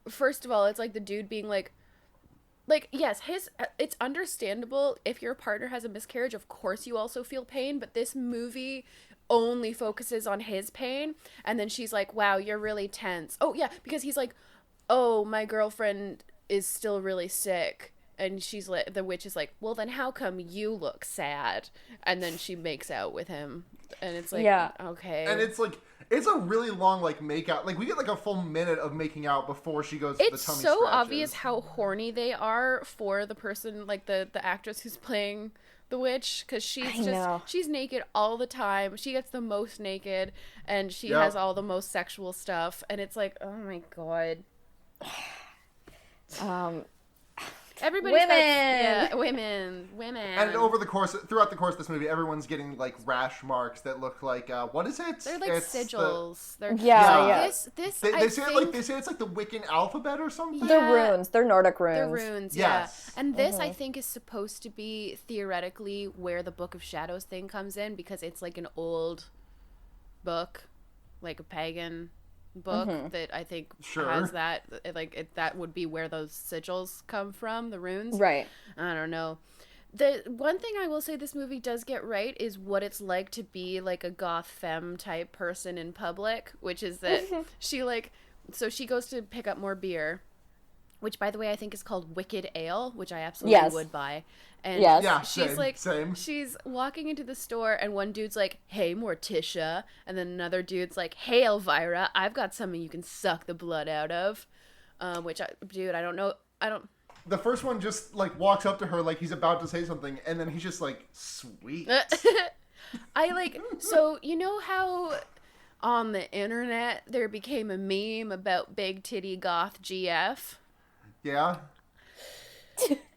first of all, it's the dude being yes, it's understandable if your partner has a miscarriage. Of course, you also feel pain, but this movie only focuses on his pain, and then she's like, wow, you're really tense. Oh yeah, because he's like, oh, my girlfriend is still really sick, and she's like, the witch is like, well, then how come you look sad? And then she makes out with him, and it's okay. And it's it's a really long makeout. We get a full minute of making out before she goes to the tummy scratches. It's so so obvious how horny they are for the person, the actress who's playing the witch, because she's naked all the time. She gets the most naked, and she has all the most sexual stuff, and it's oh my god. Everybody's women. And throughout the course of this movie, everyone's getting rash marks that look like what is it? They're sigils. They say it's the Wiccan alphabet or something. They're runes. They're Nordic runes. They're runes. Yes. Yeah. And this I think is supposed to be theoretically where the Book of Shadows thing comes in, because it's an old book, a pagan book that I think has that that would be where those sigils come from, the runes. Right. I don't know. The one thing I will say this movie does get right is what it's like to be a goth femme type person in public, which is that she so she goes to pick up more beer, which by the way I think is called Wicked Ale, which I absolutely would buy. And she's same. She's walking into the store, and one dude's like, hey, Morticia. And then another dude's like, hey, Elvira, I've got something you can suck the blood out of. I don't know. The first one just walks up to her like he's about to say something, and then he's just sweet. So you know how on the internet there became a meme about big titty goth GF? Yeah.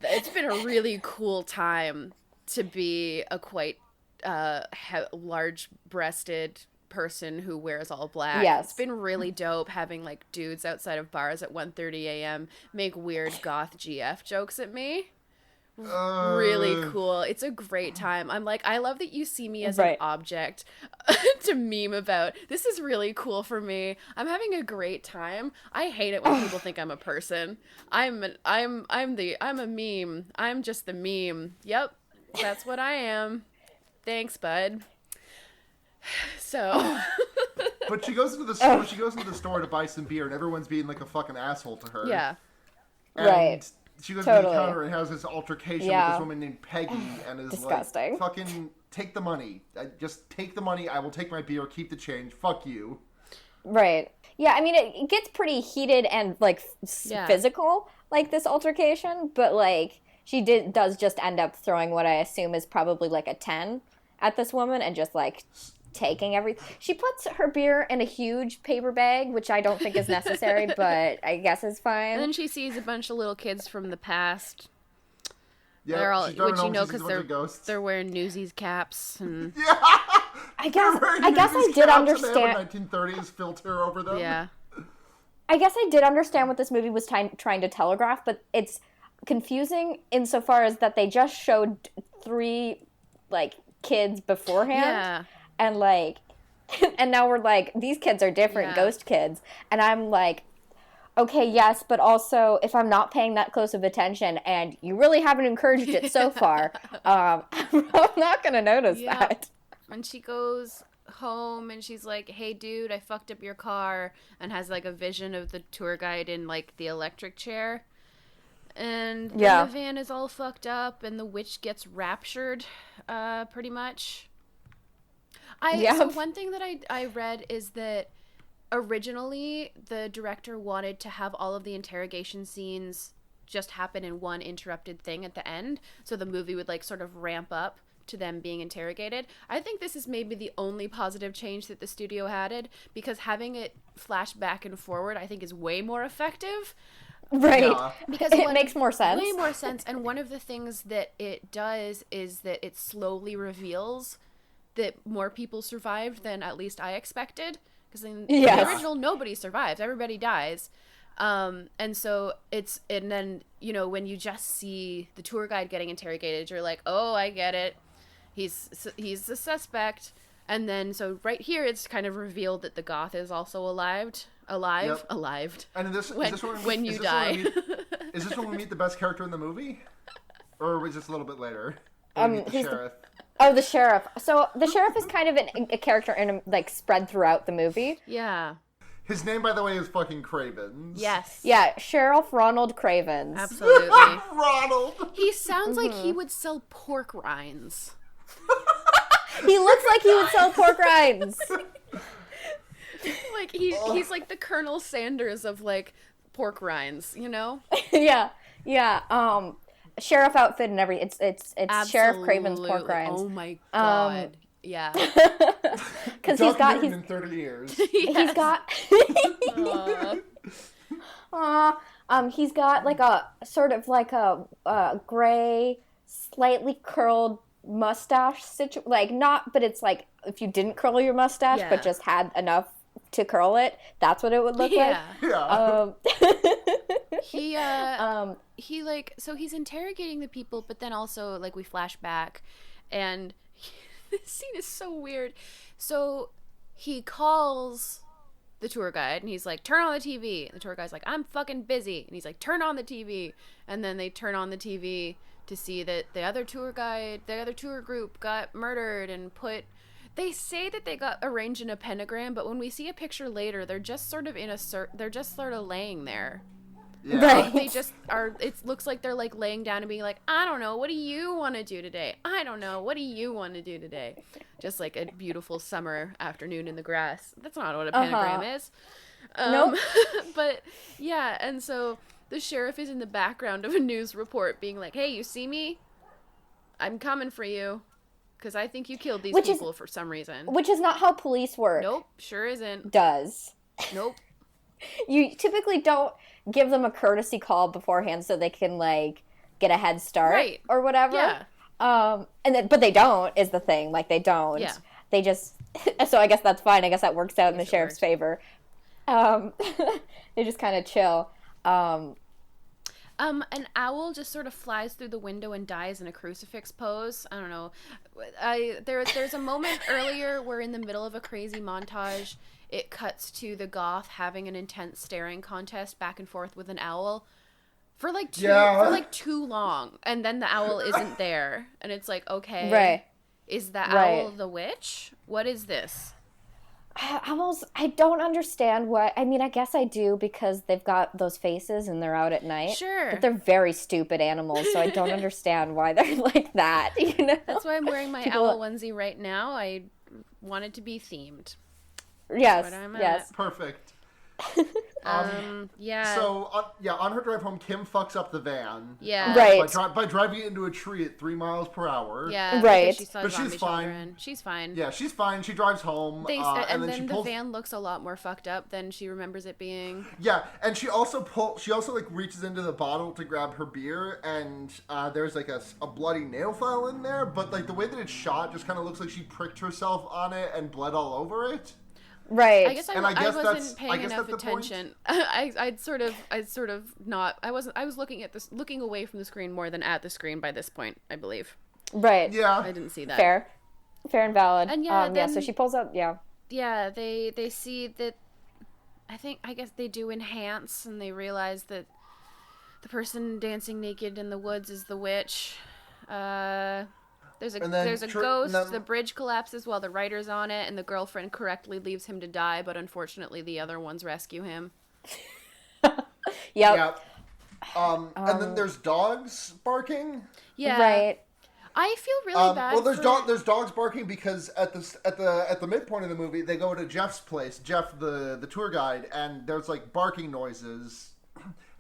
It's been a really cool time to be a quite large-breasted person who wears all black. Yes. It's been really dope having dudes outside of bars at 1:30 a.m. make weird goth GF jokes at me, really cool. It's a great time. I'm like, I love that you see me as an object to meme about. This is really cool for me. I'm having a great time. I hate it when people think I'm a person. I'm a meme. I'm just the meme. Yep, that's what I am. Thanks, bud. So. But she goes into the store. She goes into the store to buy some beer, and everyone's being like a fucking asshole to her. Yeah. And she goes to the counter and has this altercation with this woman named Peggy, and is disgusting. Like, "Fucking take the money. Just take the money. I will take my beer. Keep the change. Fuck you." Right. Yeah. I mean, it gets pretty heated and like physical, like this altercation. But like, she does just end up throwing what I assume is probably like a 10 at this woman, and just like taking everything. She puts her beer in a huge paper bag, which I don't think is necessary, but I guess is fine. And then she sees a bunch of little kids from the past. Yeah, they're all, which you know, because they're wearing Newsies caps. And... Yeah, I guess I did understand. They have a 1930s filter over them. Yeah, I guess I did understand what this movie was trying to telegraph, but it's confusing insofar as that they just showed 3 like kids beforehand. Yeah. And, like, and now we're like, these kids are different, ghost kids. And I'm like, okay, yes, but also, if I'm not paying that close of attention, and you really haven't encouraged it so far, I'm not going to notice that. And she goes home, and she's like, hey, dude, I fucked up your car, and has, like, a vision of the tour guide in, like, the electric chair. And then the van is all fucked up, and the witch gets raptured, pretty much. So one thing that I read is that originally the director wanted to have all of the interrogation scenes just happen in one interrupted thing at the end, so the movie would like sort of ramp up to them being interrogated. I think this is maybe the only positive change that the studio added, because having it flash back and forward I think is way more effective. Right. Yeah. Because it makes more sense. Way more sense. And one of the things that it does is that it slowly reveals that more people survived than at least I expected. Because in the original, nobody survives. Everybody dies. And so and then, you know, when you just see the tour guide getting interrogated, you're like, oh, I get it. He's the suspect. And then, so right here, it's kind of revealed that the goth is also alive. And is this when you die. Is this when we meet the best character in the movie? Or was this a little bit later? The sheriff. The sheriff. So the sheriff is kind of a character like spread throughout the movie. Yeah. His name, by the way, is fucking Cravens. Yes. Yeah, Sheriff Ronald Cravens. Absolutely. Ronald! He sounds like he would sell pork rinds. He looks like he would sell pork rinds. Like he's like the Colonel Sanders of like pork rinds, you know? Yeah. Sheriff outfit and everything. It's Sheriff Craven's pork rinds. Oh my god. Yeah. Because he's in 30 years. He's got he's got like a sort of like a gray, slightly curled mustache like not, but it's like if you didn't curl your mustache but just had enough to curl it, that's what it would look like. He like, so he's interrogating the people, but then also like we flash back, and this scene is so weird. So he calls the tour guide and he's like, turn on the TV, and the tour guide's like, I'm fucking busy, and he's like, turn on the TV, and then they turn on the TV to see that the other tour group got murdered and they say that they got arranged in a pentagram, but when we see a picture later, they're just sort of they're just sort of laying there. Yeah. Right. They just are. It looks like they're like laying down and being like, I don't know, what do you want to do today? I don't know, what do you want to do today? Just like a beautiful summer afternoon in the grass. That's not what a pentagram is. Nope. But yeah, and so the sheriff is in the background of a news report being like, hey, you see me? I'm coming for you. Because I think you killed these people for some reason. Which is not how police work. Nope, sure isn't. Does. Nope. You typically don't give them a courtesy call beforehand so they can, like, get a head start or whatever. Yeah. But they don't, is the thing. Like, they don't. Yeah. They just... So I guess that's fine. I guess that works out in the sheriff's favor. They just kind of chill. An owl just sort of flies through the window and dies in a crucifix pose. I don't know. There's a moment earlier where in the middle of a crazy montage, it cuts to the goth having an intense staring contest back and forth with an owl for too long, and then the owl isn't there, and it's like, okay, Right. Is the owl the witch? What is this? Owls, I don't understand what. I mean, I guess I do because they've got those faces and they're out at night. Sure. But they're very stupid animals, so I don't understand why they're like that, you know? That's why I'm wearing my owl onesie right now. I want it to be themed. Yes, That's what I'm yes. at. Perfect. Yeah. So, on her drive home, Kim fucks up the van. Yeah. Right. By driving it into a tree at 3 miles per hour. Yeah. Right. Because she saw But she's zombie fine. children. She's fine. Yeah, she's fine. She drives home. And then then she the pulls. van looks a lot more fucked up than she remembers it being. Yeah, and she also like reaches into the bottle to grab her beer, and there's like a bloody nail file in there. But like the way that it's shot, just kind of looks like she pricked herself on it and bled all over it. Right. I guess I that's wasn't paying the enough point. attention. I'd sort of not. I was looking away from the screen more than at the screen by this point, I believe. Right. Yeah. I didn't see that. Fair and valid. And yeah, then, so she pulls out, Yeah, they see that. I guess they do enhance, and they realize that the person dancing naked in the woods is the witch. There's a ghost. The bridge collapses while the writer's on it, and the girlfriend correctly leaves him to die, but unfortunately the other ones rescue him. Yep. Yeah. And then there's dogs barking. Yeah. Right. I feel really bad. Well, there's dogs barking because at the midpoint of the movie they go to Jeff's place, Jeff the tour guide, and there's like barking noises.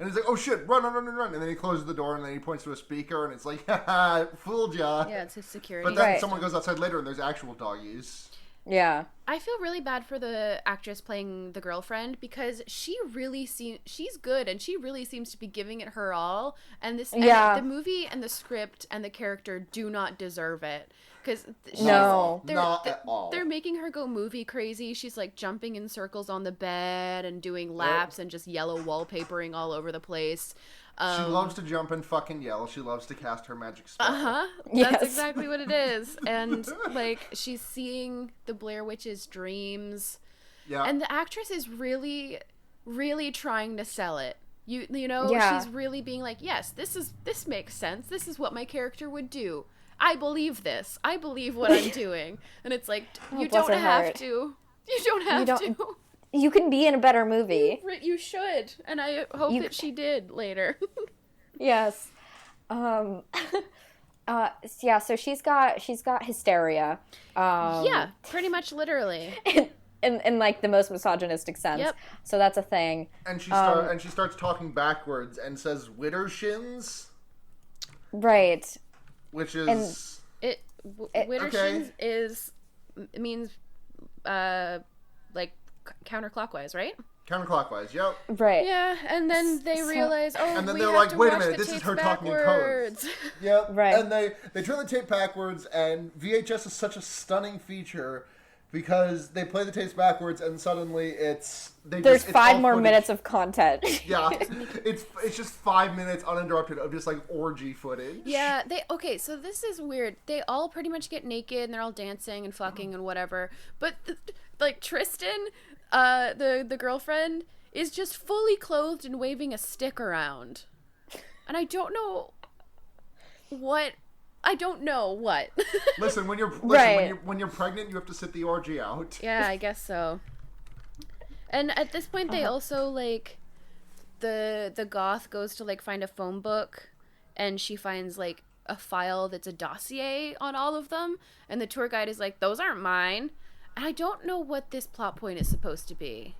And he's like, oh shit, run. And then he closes the door and then he points to a speaker and it's like, haha, fooled ya. Yeah, it's his security. But then Right. someone goes outside later and there's actual doggies. Yeah. I feel really bad for the actress playing the girlfriend because she's good and she really seems to be giving it her all. And the movie and the script and the character do not deserve it. Because No. Not at all. They're making her go movie crazy. She's like jumping in circles on the bed and doing laps and just yellow wallpapering all over the place. She loves to jump and fucking yell. She loves to cast her magic spell. Yes. That's exactly what it is. And like she's seeing the Blair Witch's dreams. Yeah. And the actress is really, really trying to sell it. You know, Yeah. she's really being like, yes, this makes sense. This is what my character would do. I believe this. I believe what I'm doing. And it's like, you bless don't her have heart. to. You don't have to. You can be in a better movie. You should. And I hope that she did later. Yes. Yeah, so she's got hysteria. Yeah, pretty much literally. In like the most misogynistic sense. Yep. So that's a thing. And she starts talking backwards and says widdershins, Right. which is Widdershins means like counterclockwise, right? counterclockwise. Yep. Right. Yeah, and then they realize, And then we they're have like, to wait a watch minute, the this is tapes her talking in codes. backwards. Yep. Right. And they turn the tape backwards, and VHS is such a stunning feature because they play the tapes backwards, and suddenly it's There's it's 5 all more footage. minutes of content. Yeah, it's just 5 minutes uninterrupted of just like orgy footage. Yeah, so this is weird. They all pretty much get naked and they're all dancing and fucking and whatever. But like Tristan, the girlfriend, is just fully clothed and waving a stick around. And I don't know what. Listen, when you're Right. when you're pregnant, you have to sit the orgy out. Yeah, I guess so. And at this point, they also like the goth goes to like find a phone book, and she finds like a file that's a dossier on all of them, and the tour guide is like, "Those aren't mine." And I don't know what this plot point is supposed to be.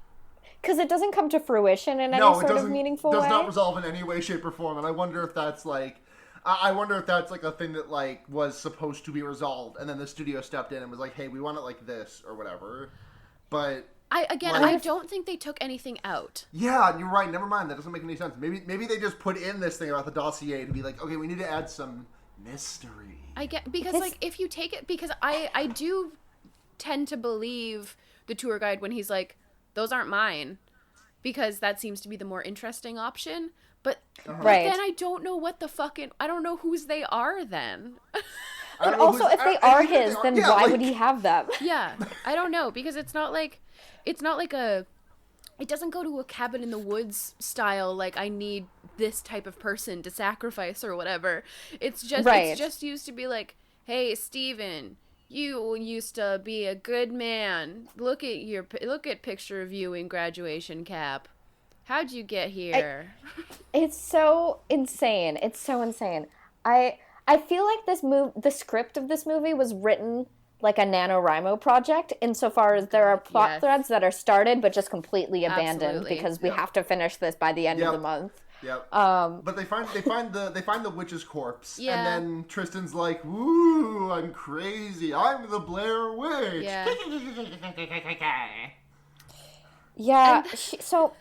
Because it doesn't come to fruition in any No, it sort doesn't. of meaningful Does way. not resolve in any way, shape, or form. And I wonder if that's like. I wonder if that's like a thing that like was supposed to be resolved, and then the studio stepped in and was like, "Hey, we want it like this or whatever." But I don't think they took anything out. yeah, you're right. Never mind. That doesn't make any sense. Maybe they just put in this thing about the dossier to be like, okay, we need to add some mystery. I get because like if you take it because I do tend to believe the tour guide when he's like, "Those aren't mine," because that seems to be the more interesting option. But, Right. then I don't know what the fucking... I don't know whose they are then. And also, if they are his, then yeah, why like- would he have them? Yeah, I don't know, because it's not like a... It doesn't go to a cabin in the woods style, like, I need this type of person to sacrifice or whatever. It's just used to be like, hey, Steven, you used to be a good man. Look at picture of you in graduation cap. How'd you get here? It's so insane. It's so insane. I feel like the script of this movie was written like a NaNoWriMo project, insofar as there are plot threads that are started but just completely abandoned Absolutely. because we have to finish this by the end of the month. Yep. But they find the witch's corpse, and then Tristan's like, "Woo! I'm crazy. I'm the Blair Witch." Yeah. Yeah. So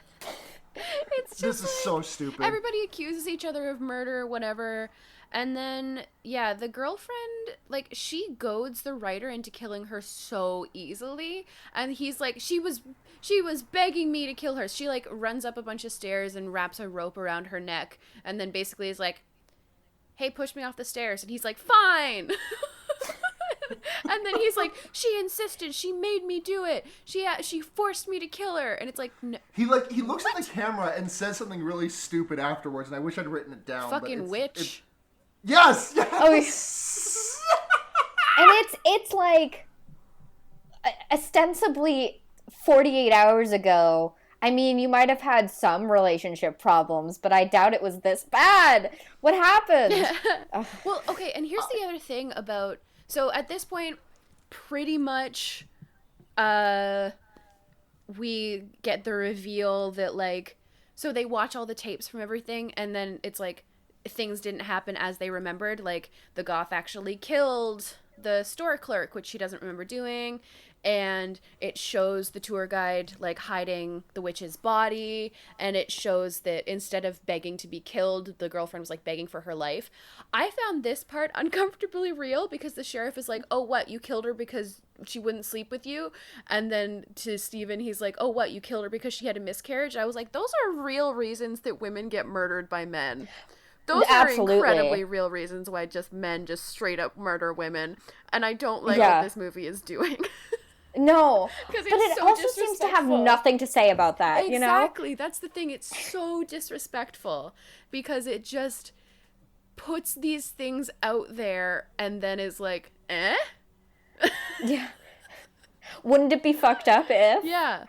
It's just This is so stupid. everybody accuses each other of murder, whatever. And then, the girlfriend, like, she goads the writer into killing her so easily. And he's like, she was begging me to kill her. She, like, runs up a bunch of stairs and wraps a rope around her neck. And then basically is like, hey, push me off the stairs. And he's like, fine. And then he's like, she insisted. She made me do it. She forced me to kill her. And it's like, no. He looks at the camera and says something really stupid afterwards, and I wish I'd written it down. Fucking witch. Yes! Oh, and it's like ostensibly 48 hours ago. I mean, you might have had some relationship problems, but I doubt it was this bad. What happened? Well, okay, and here's the other thing about... So, at this point, pretty much, we get the reveal that, like... So, they watch all the tapes from everything, and then it's like, things didn't happen as they remembered. Like, the goth actually killed the store clerk, which she doesn't remember doing, and it shows the tour guide, like, hiding the witch's body, and it shows that instead of begging to be killed, the girlfriend was, like, begging for her life. I found this part uncomfortably real, because the sheriff is like, oh, what, you killed her because she wouldn't sleep with you? And then to Steven, he's like, oh, what, you killed her because she had a miscarriage? I was like, those are real reasons that women get murdered by men. Those Absolutely. are incredibly real reasons why men just straight up murder women. And I don't like what this movie is doing. No, Because but it also seems to have nothing to say about that, you know? Exactly. That's the thing. It's so disrespectful because it just puts these things out there and then is like, eh? Yeah. Wouldn't it be fucked up if? Yeah.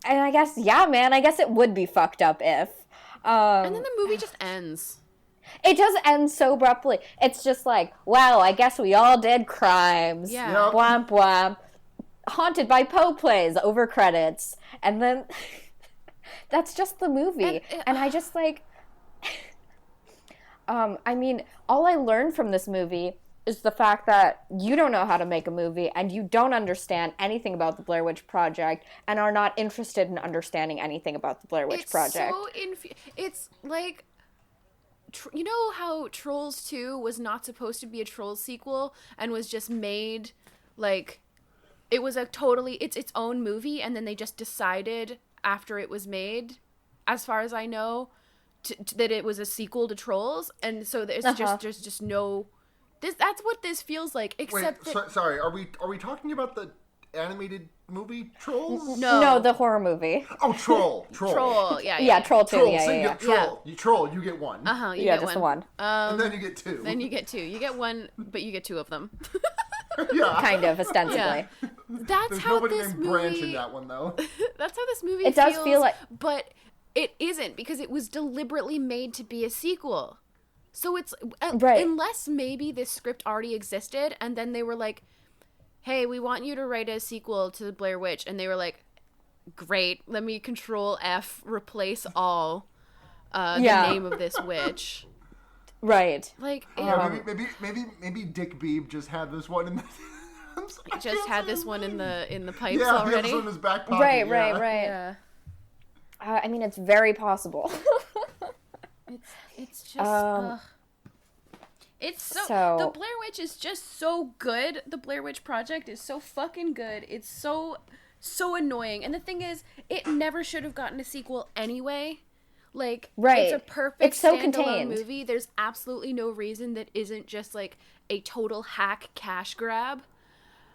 And I guess, yeah, man, I guess it would be fucked up if. And then the movie just ends. It does end so abruptly. It's just like, wow, I guess we all did crimes. Yeah. Yep. Bwomp bwomp. Haunted by Poe plays over credits. And then that's just the movie. And I just like I mean, all I learned from this movie is the fact that you don't know how to make a movie and you don't understand anything about the Blair Witch Project and are not interested in understanding anything about the Blair Witch Project. It's like, you know how Trolls 2 was not supposed to be a Trolls sequel and was just made, like, it was it's its own movie, and then they just decided after it was made, as far as I know, that it was a sequel to Trolls, and so there's just no... That's what this feels like, except Wait, sorry, are we talking about the animated movie Trolls? No, the horror movie. Oh, Troll. Troll, yeah. Yeah, Troll 2, Troll, yeah. Troll. You troll, you get one. You Yeah, get just the one. And then you get two. Then you get two. You get one, but you get two of them. Yeah. Kind of, ostensibly. Yeah. That's There's how nobody this named movie... Branch in that one, though. That's how this movie It does feel like... But it isn't, because it was deliberately made to be a sequel. So it's... Right. Unless maybe this script already existed, and then they were like, hey, we want you to write a sequel to the Blair Witch. And they were like, great, let me Control F, replace all the name of this witch. Right. Like, Yeah, maybe Dick Beebe just had this one in the... just had this one in the pipes yeah, already. he had this one in his back pocket. Right. Yeah. I mean, it's very possible. It's just... It's So- the Blair Witch is just so good. The Blair Witch Project is so fucking good. It's so so annoying. And the thing is, it never should have gotten a sequel anyway. Like, right. It's a perfect it's so standalone contained. movie. There's absolutely no reason that isn't just, like, a total hack cash grab.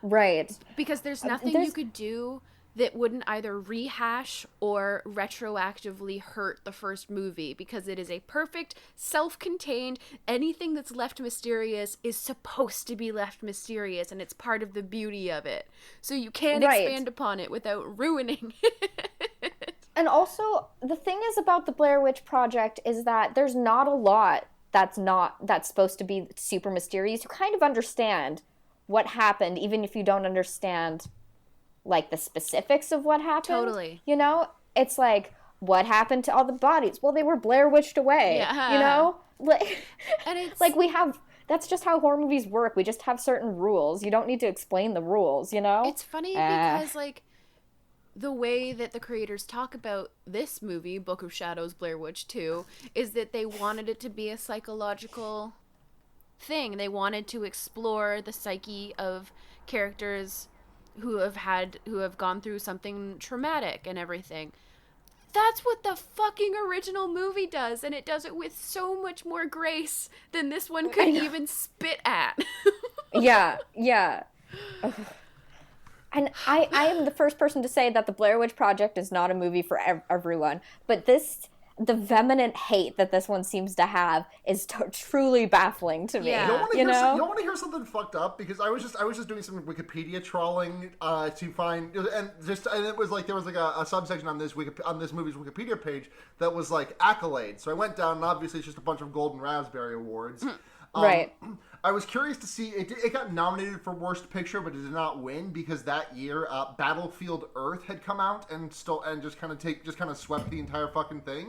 Right. Because there's nothing you could do that wouldn't either rehash or retroactively hurt the first movie, because it is a perfect, self-contained, anything that's left mysterious is supposed to be left mysterious, and it's part of the beauty of it. So you can't expand upon it without ruining it. And also, the thing is about the Blair Witch Project is that there's not a lot that's supposed to be super mysterious. You kind of understand what happened, even if you don't understand, like, the specifics of what happened. Totally. You know? It's like, what happened to all the bodies? Well, they were Blair Witched away. Yeah. You know? Like, and it's... like, that's just how horror movies work. We just have certain rules. You don't need to explain the rules, you know? It's funny because, like, the way that the creators talk about this movie, Book of Shadows, Blair Witch 2, is that they wanted it to be a psychological thing. They wanted to explore the psyche of characters who have gone through something traumatic and everything. That's what the fucking original movie does, and it does it with so much more grace than this one could even spit at. Yeah. And I am the first person to say that the Blair Witch Project is not a movie for everyone, but the vehement hate that this one seems to have is truly baffling to me. Yeah. You don't want to hear something fucked up, because I was just doing some Wikipedia trawling to find, and it was like there was like a subsection on this movie's Wikipedia page that was like accolades. So I went down, and obviously it's just a bunch of Golden Raspberry Awards. Right. I was curious to see it got nominated for Worst Picture, but it did not win, because that year Battlefield Earth had come out and just kind of swept the entire fucking thing.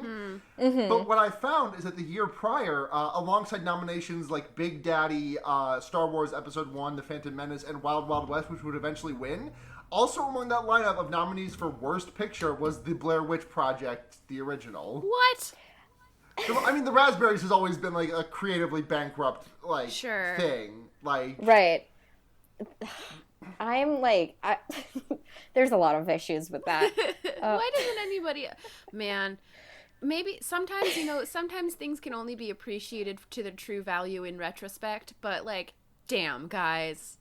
Mm-hmm. But what I found is that the year prior, alongside nominations like Big Daddy, Star Wars Episode 1, The Phantom Menace, and Wild Wild West, which would eventually win, also among that lineup of nominees for Worst Picture was The Blair Witch Project, the original. What? I mean, the Raspberries has always been like a creatively bankrupt thing. Like, right. I'm like, there's a lot of issues with that. Why doesn't anybody? Man, maybe sometimes sometimes things can only be appreciated to their true value in retrospect. But like, damn, guys.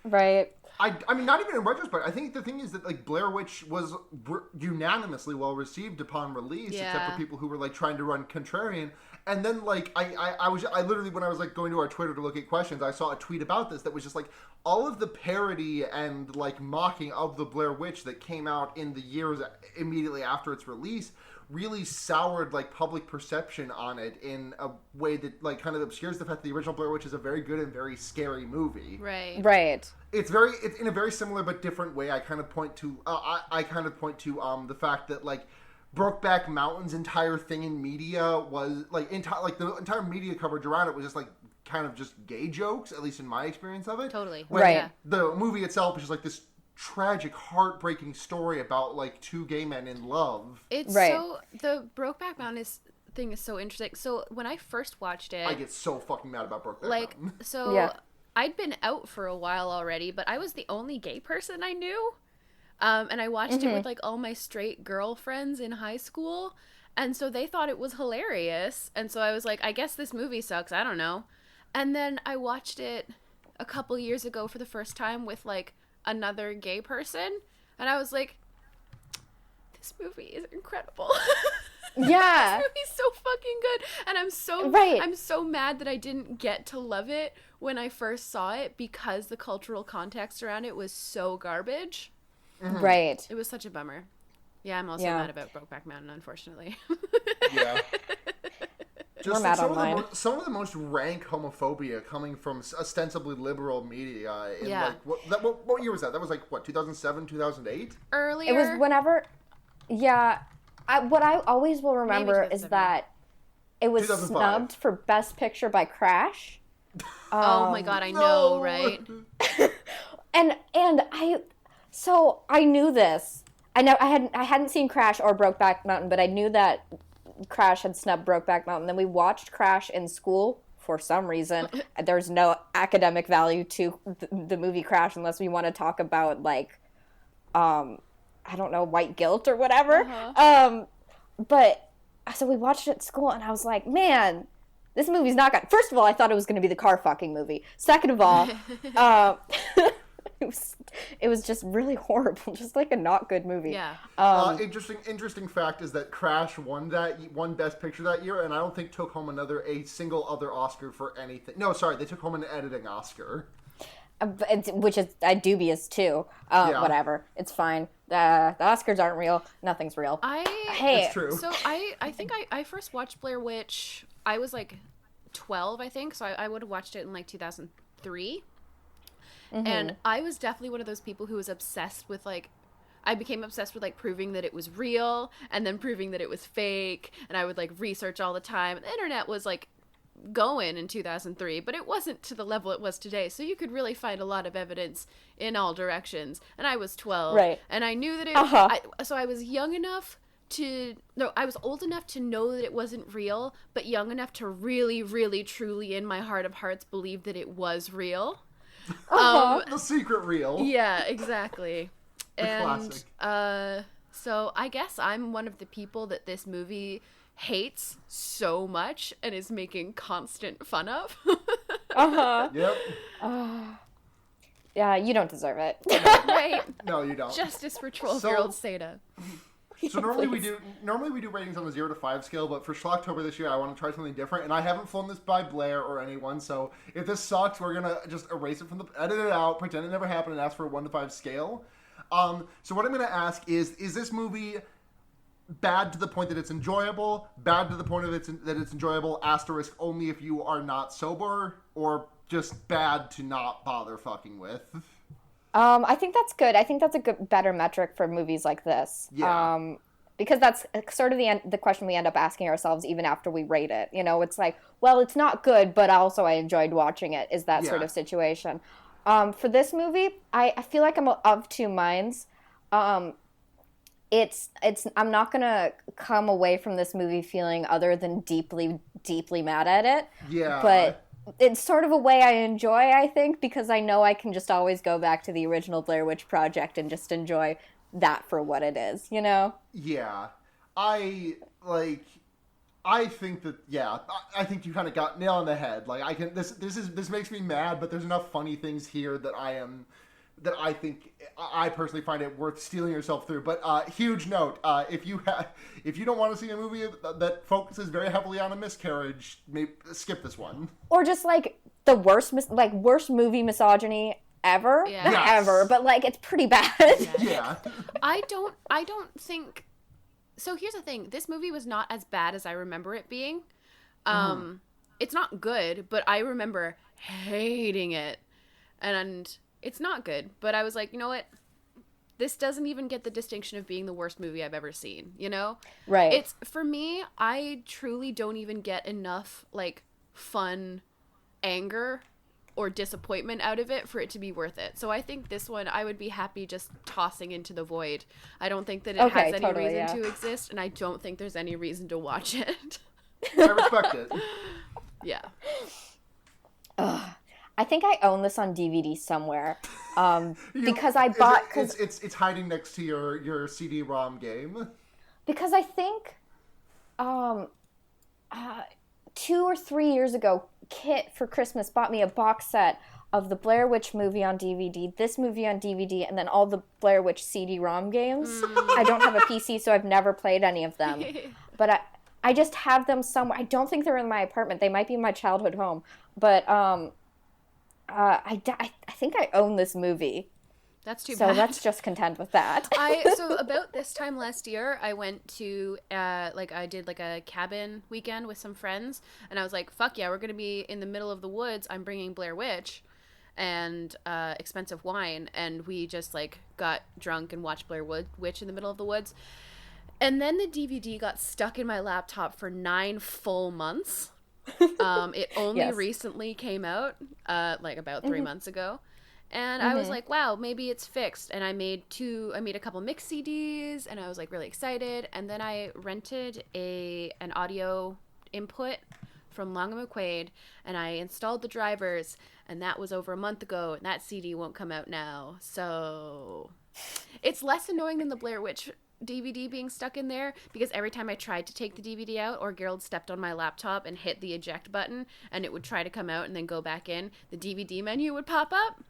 Right. I mean, not even in retrospect. I think the thing is that, like, Blair Witch was unanimously well received upon release, except for people who were like trying to run contrarian. And then, like, I literally, when I was like going to our Twitter to look at questions, I saw a tweet about this that was just like all of the parody and like mocking of the Blair Witch that came out in the years immediately after its release really soured like public perception on it in a way that like kind of obscures the fact that the original Blair Witch is a very good and very scary movie. Right. It's in a very similar but different way. I kind of point to the fact that like Brokeback Mountain's entire thing in media was like the entire media coverage around it was just like kind of just gay jokes, at least in my experience of it. Totally. Right. The movie itself is just like this tragic, heartbreaking story about like two gay men in love. It's so the Brokeback Mountain thing is so interesting. So when I first watched it, I get so fucking mad about Brokeback Mountain. So I'd been out for a while already, but I was the only gay person I knew. And I watched it with like all my straight girlfriends in high school, and so they thought it was hilarious. And so I was like, I guess this movie sucks. I don't know. And then I watched it a couple years ago for the first time with like another gay person, and I was like, this movie is incredible. Yeah. This movie's so fucking good, and I'm so mad that I didn't get to love it when I first saw it, because the cultural context around it was so garbage. Mm-hmm. Right. It was such a bummer. Yeah, I'm also mad about Brokeback Mountain, unfortunately. Yeah. Just mad online. Some of the most rank homophobia coming from ostensibly liberal media. Like, what year was that? That was like, what, 2007, 2008? Earlier. It was whenever... Yeah. What I always will remember is that it was snubbed for Best Picture by Crash. Oh my god, I know, right? And I knew this. I hadn't seen Crash or Brokeback Mountain, but I knew that Crash had snubbed Brokeback Mountain. Then we watched Crash in school for some reason. There's no academic value to the movie Crash unless we want to talk about like I don't know, white guilt or whatever. But so we watched it at school, and I was like, man, this movie's not good. First of all, I thought it was going to be the car fucking movie. Second of all, it was just really horrible, just like a not good movie. Yeah. Interesting fact is that Crash won Best Picture that year, and I don't think took home a single other Oscar for anything. No, sorry, they took home an editing Oscar. Which is dubious too. Whatever, it's fine. The Oscars aren't real. Nothing's real. It's true. So I think I first watched Blair Witch. I was like 12, I think. So I would have watched it in like 2003. And I was definitely one of those people who was obsessed with like. I became obsessed with like proving that it was real and then proving that it was fake. And I would like research all the time. The internet was like going in 2003, but it wasn't to the level it was today, so you could really find a lot of evidence in all directions. And I was 12, right, and I knew that it so I was I was old enough to know that it wasn't real, but young enough to really, really, truly in my heart of hearts believe that it was real. The secret real. Yeah, exactly. Classic. So I guess I'm one of the people that this movie hates so much and is making constant fun of. Yep. Yeah, you don't deserve it. Right? No, you don't. Justice for 12-year-old Seda. So normally we do ratings on a 0 to 5 scale, but for Schlocktober this year, I want to try something different, and I haven't flown this by Blair or anyone. So if this sucks, we're gonna just erase it edit it out, pretend it never happened, and ask for a 1 to 5 scale. So what I'm gonna ask is this movie bad to the point that it's enjoyable, bad to the point of that it's enjoyable, asterisk only if you are not sober, or just bad to not bother fucking with? I think that's good. I think that's a better metric for movies like this. Yeah. Because that's sort of the question we end up asking ourselves even after we rate it. You know, it's like, well, it's not good, but also I enjoyed watching it, is that sort of situation. For this movie, I feel like I'm of two minds. It's I'm not gonna come away from this movie feeling other than deeply, deeply mad at it. Yeah. But it's sort of a way I enjoy, I think, because I know I can just always go back to the original Blair Witch Project and just enjoy that for what it is, you know? Yeah. I think that, I think you kind of got nail on the head. Like, this makes me mad, but there's enough funny things here that I think I personally find it worth stealing yourself through. But huge note: if you don't want to see a movie that focuses very heavily on a miscarriage, maybe skip this one. Or just like the worst movie misogyny ever, Yeah. not ever, but like it's pretty bad. Yeah. I don't think. So here's the thing: this movie was not as bad as I remember it being. It's not good, but I remember hating it, and it's not good, but I was like, you know what? This doesn't even get the distinction of being the worst movie I've ever seen, you know? Right. It's, for me, I truly don't even get enough, like, fun anger or disappointment out of it for it to be worth it. So I think this one, I would be happy just tossing into the void. I don't think that it has any reason to exist, and I don't think there's any reason to watch it. I respect it. Yeah. I think I own this on DVD somewhere, because I bought. It's hiding next to your CD-ROM game. Because I think, 2 or 3 years ago, Kit for Christmas bought me a box set of the Blair Witch movie on DVD, this movie on DVD, and then all the Blair Witch CD-ROM games. I don't have a PC, so I've never played any of them, but I just have them somewhere. I don't think they're in my apartment. They might be in my childhood home, but I think I own this movie. That's too bad. So let's just contend with that. So about this time last year, I went to, I did like a cabin weekend with some friends, and I was like, fuck yeah, we're going to be in the middle of the woods. I'm bringing Blair Witch and expensive wine, and we just like got drunk and watched Blair Witch in the middle of the woods. And then the DVD got stuck in my laptop for 9 full months. It only recently came out, about 3 months ago. And I was like, wow, maybe it's fixed. And I made a couple mix CDs, and I was like really excited. And then I rented an audio input from Long & McQuaid, and I installed the drivers, and that was over a month ago, and that CD won't come out now. So It's less annoying than the Blair Witch DVD being stuck in there, because every time I tried to take the DVD out, or Gerald stepped on my laptop and hit the eject button, and it would try to come out and then go back in, the DVD menu would pop up.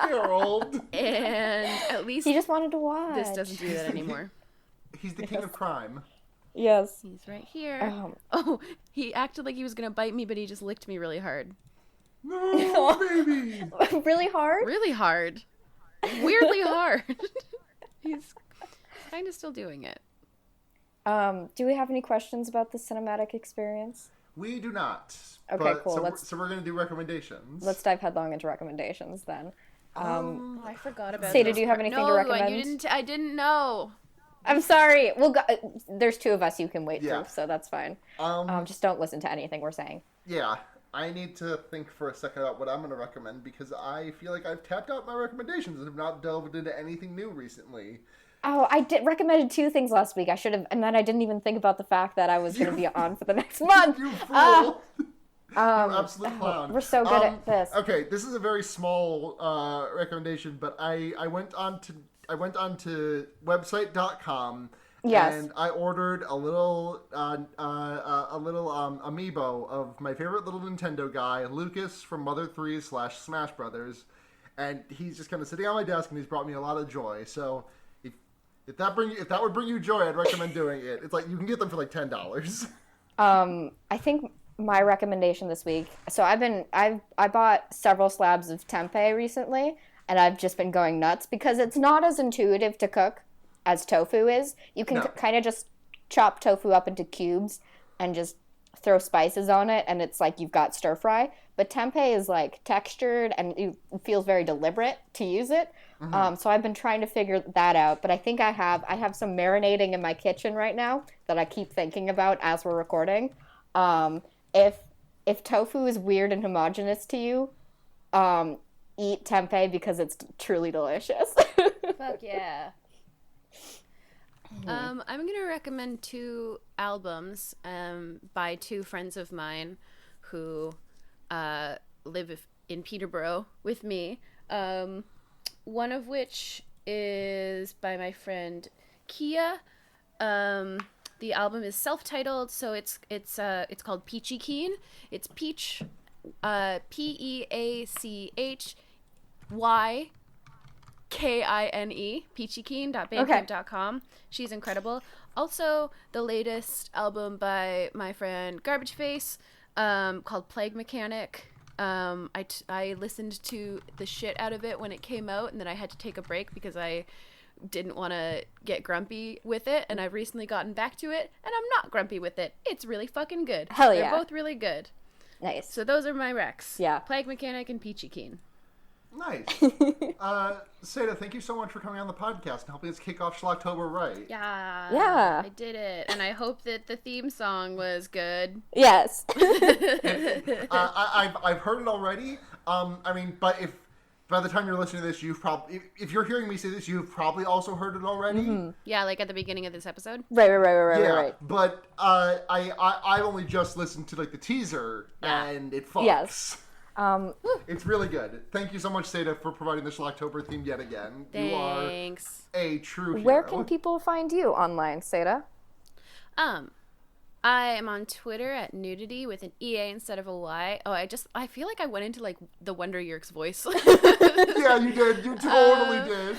Gerald. And at least He just wanted to watch. this doesn't do that anymore. He's the king of crime. Yes. He's right here. Oh, he acted like he was gonna bite me, but he just licked me really hard. No, baby. Really hard? Really hard. Weirdly hard. He's kind of still doing it. Do we have any questions about the cinematic experience? We do not. Okay, cool. So we're going to do recommendations. Let's dive headlong into recommendations then. Oh, I forgot about Sadie, this do you have part. anything to recommend? I didn't know. I'm sorry. We'll go, there's two of us you can wait Yeah. through, so that's fine. Just don't listen to anything we're saying. Yeah. I need to think for a second about what I'm going to recommend, because I feel like I've tapped out my recommendations and have not delved into anything new recently. Oh, I did recommended 2 things last week. I should have, and then I didn't even think about the fact that I was going to be on for the next month. You fool! You absolute clown. We're so good at this. Okay, this is a very small recommendation, but I went on to website.com. Yes. And I ordered a little amiibo of my favorite little Nintendo guy, Lucas from Mother 3 / Smash Brothers, and he's just kind of sitting on my desk, and he's brought me a lot of joy. So if that would bring you joy, I'd recommend doing it. It's like you can get them for like $10. I think my recommendation this week. So I bought several slabs of tempeh recently, and I've just been going nuts because it's not as intuitive to cook as tofu is. You can kind of just chop tofu up into cubes and just throw spices on it, and it's like you've got stir fry. But tempeh is like textured, and it feels very deliberate to use it. So I've been trying to figure that out, but I think I have some marinating in my kitchen right now that I keep thinking about as we're recording. If tofu is weird and homogenous to you, eat tempeh because it's truly delicious. Fuck yeah. I'm going to recommend 2 albums by 2 friends of mine who live in Peterborough with me. One of which is by my friend Kia. The album is self-titled, so it's called Peachy Keen. It's Peach, PEACHYKINE, peachykeen.bandcamp.com. Okay. She's incredible. Also, the latest album by my friend Garbage Face, called Plague Mechanic. I listened to the shit out of it when it came out, and then I had to take a break because I didn't want to get grumpy with it, and I've recently gotten back to it, and I'm not grumpy with it. It's really fucking good. Hell yeah. They're both really good. Nice. So those are my recs. Yeah. Plague Mechanic and Peachy Keen. Nice. Seda, thank you so much for coming on the podcast and helping us kick off Schlocktober right. Yeah. I did it, and I hope that the theme song was good. Yes. I've heard it already. But if by the time you're listening to this, if you're hearing me say this, you've probably also heard it already. Mm-hmm. Yeah, like at the beginning of this episode. Right. But I only just listened to like the teaser, and it fucks. Yes. It's really good. Thank you so much, Seda, for providing the Schlocktober theme yet again. Thanks. You are a true hero. Where can people find you online, Seda? I am on Twitter at nudity with an EA instead of a Y. Oh, I feel like I went into like the Wonder Yerks voice. Yeah, you did. You totally did.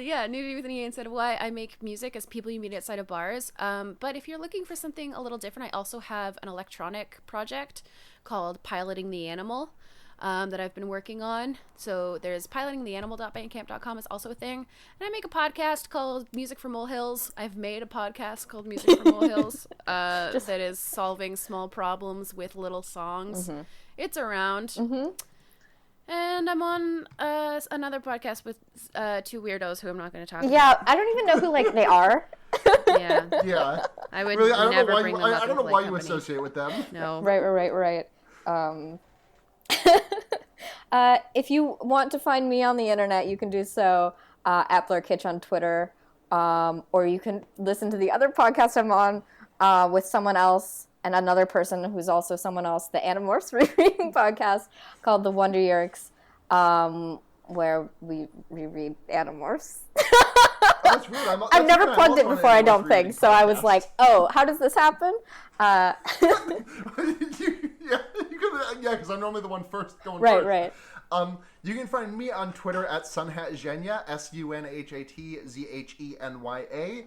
Yeah, nudity with an EA instead of Y. I make music as people you meet outside of bars. But if you're looking for something a little different, I also have an electronic project called Piloting the Animal that I've been working on. So there's pilotingtheanimal.bandcamp.com is also a thing. And I make a podcast called Music for Molehills. I've made a podcast called Music for Molehills that is solving small problems with little songs. Mm-hmm. It's around. Mm-hmm. And I'm on another podcast with 2 weirdos who I'm not going to talk about. Yeah, I don't even know who they are. Yeah. Yeah. I would really, never bring them up. I don't know why you associate with them. No. Right. If you want to find me on the internet, you can do so at Blair Kitsch on Twitter, or you can listen to the other podcast I'm on with someone else and another person who's also someone else, the Animorphs Reading podcast called The Wonder Yerks, where we reread Animorphs. Oh, that's weird. I've never plugged it before, I don't think. So I was like, oh, how does this happen? Yeah, because I'm normally the one going first. Right. You can find me on Twitter at sunhatzhenya, SUNHATZHENYA.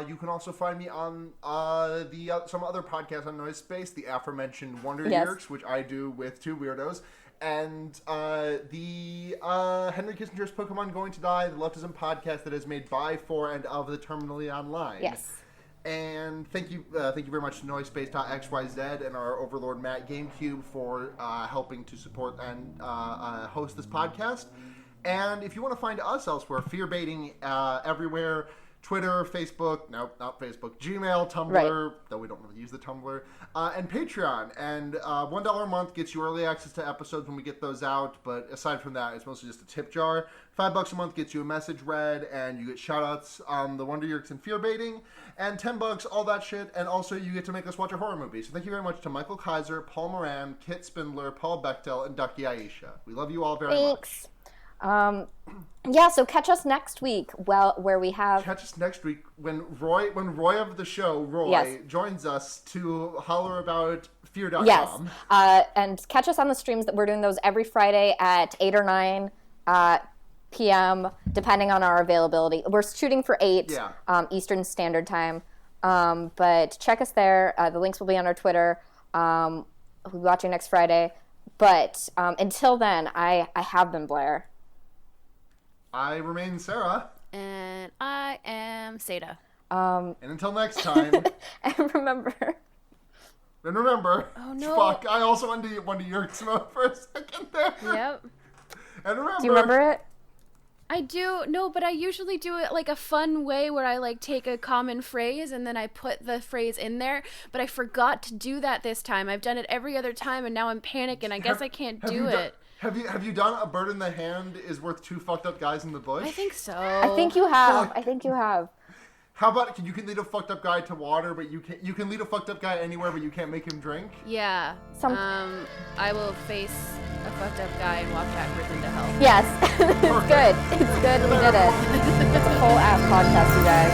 You can also find me on some other podcasts on Noise Space, the aforementioned Wonder Years, which I do with two weirdos, and the Henry Kissinger's Pokemon Going to Die, the Leftism podcast that is made by, for, and of the Terminally Online. Yes. And thank you very much to NoiseSpace.xyz and our overlord Matt GameCube for helping to support and host this podcast. And if you want to find us elsewhere, fear-baiting everywhere. Twitter, Facebook, no, not Facebook, Gmail, Tumblr, though we don't really use the Tumblr, and Patreon. And $1 a month gets you early access to episodes when we get those out, but aside from that, it's mostly just a tip jar. $5 a month gets you a message read, and you get shout-outs on the Wonder Yerks and Fear Baiting, and $10, all that shit, and also you get to make us watch a horror movie. So thank you very much to Michael Kaiser, Paul Moran, Kit Spindler, Paul Bechtel, and Ducky Aisha. We love you all very much. So catch us next week. Where we have when Roy of the show, joins us to holler about fear.com. Yes. And catch us on the streams that we're doing those every Friday at 8 or 9 p.m. depending on our availability. We're shooting for 8 Eastern Standard Time. But check us there. The links will be on our Twitter. We'll be watching next Friday. But until then, I have been Blair. I remain Sarah. And I am Seda. And until next time. And remember. Oh no. Fuck, I also wanted to Yerks mode for a second there. Yep. And remember. Do you remember it? I do. No, but I usually do it like a fun way where I like take a common phrase and then I put the phrase in there. But I forgot to do that this time. I've done it every other time and now I'm panicking. I guess I can't do it. Have you done a bird in the hand is worth two fucked up guys in the bush? I think so. I think you have. How about you can lead a fucked up guy to water, but you can lead a fucked up guy anywhere, but you can't make him drink? Yeah. I will face a fucked up guy and walk backwards into hell. Yes. It's good. We did it. It's a whole ass podcast, you guys.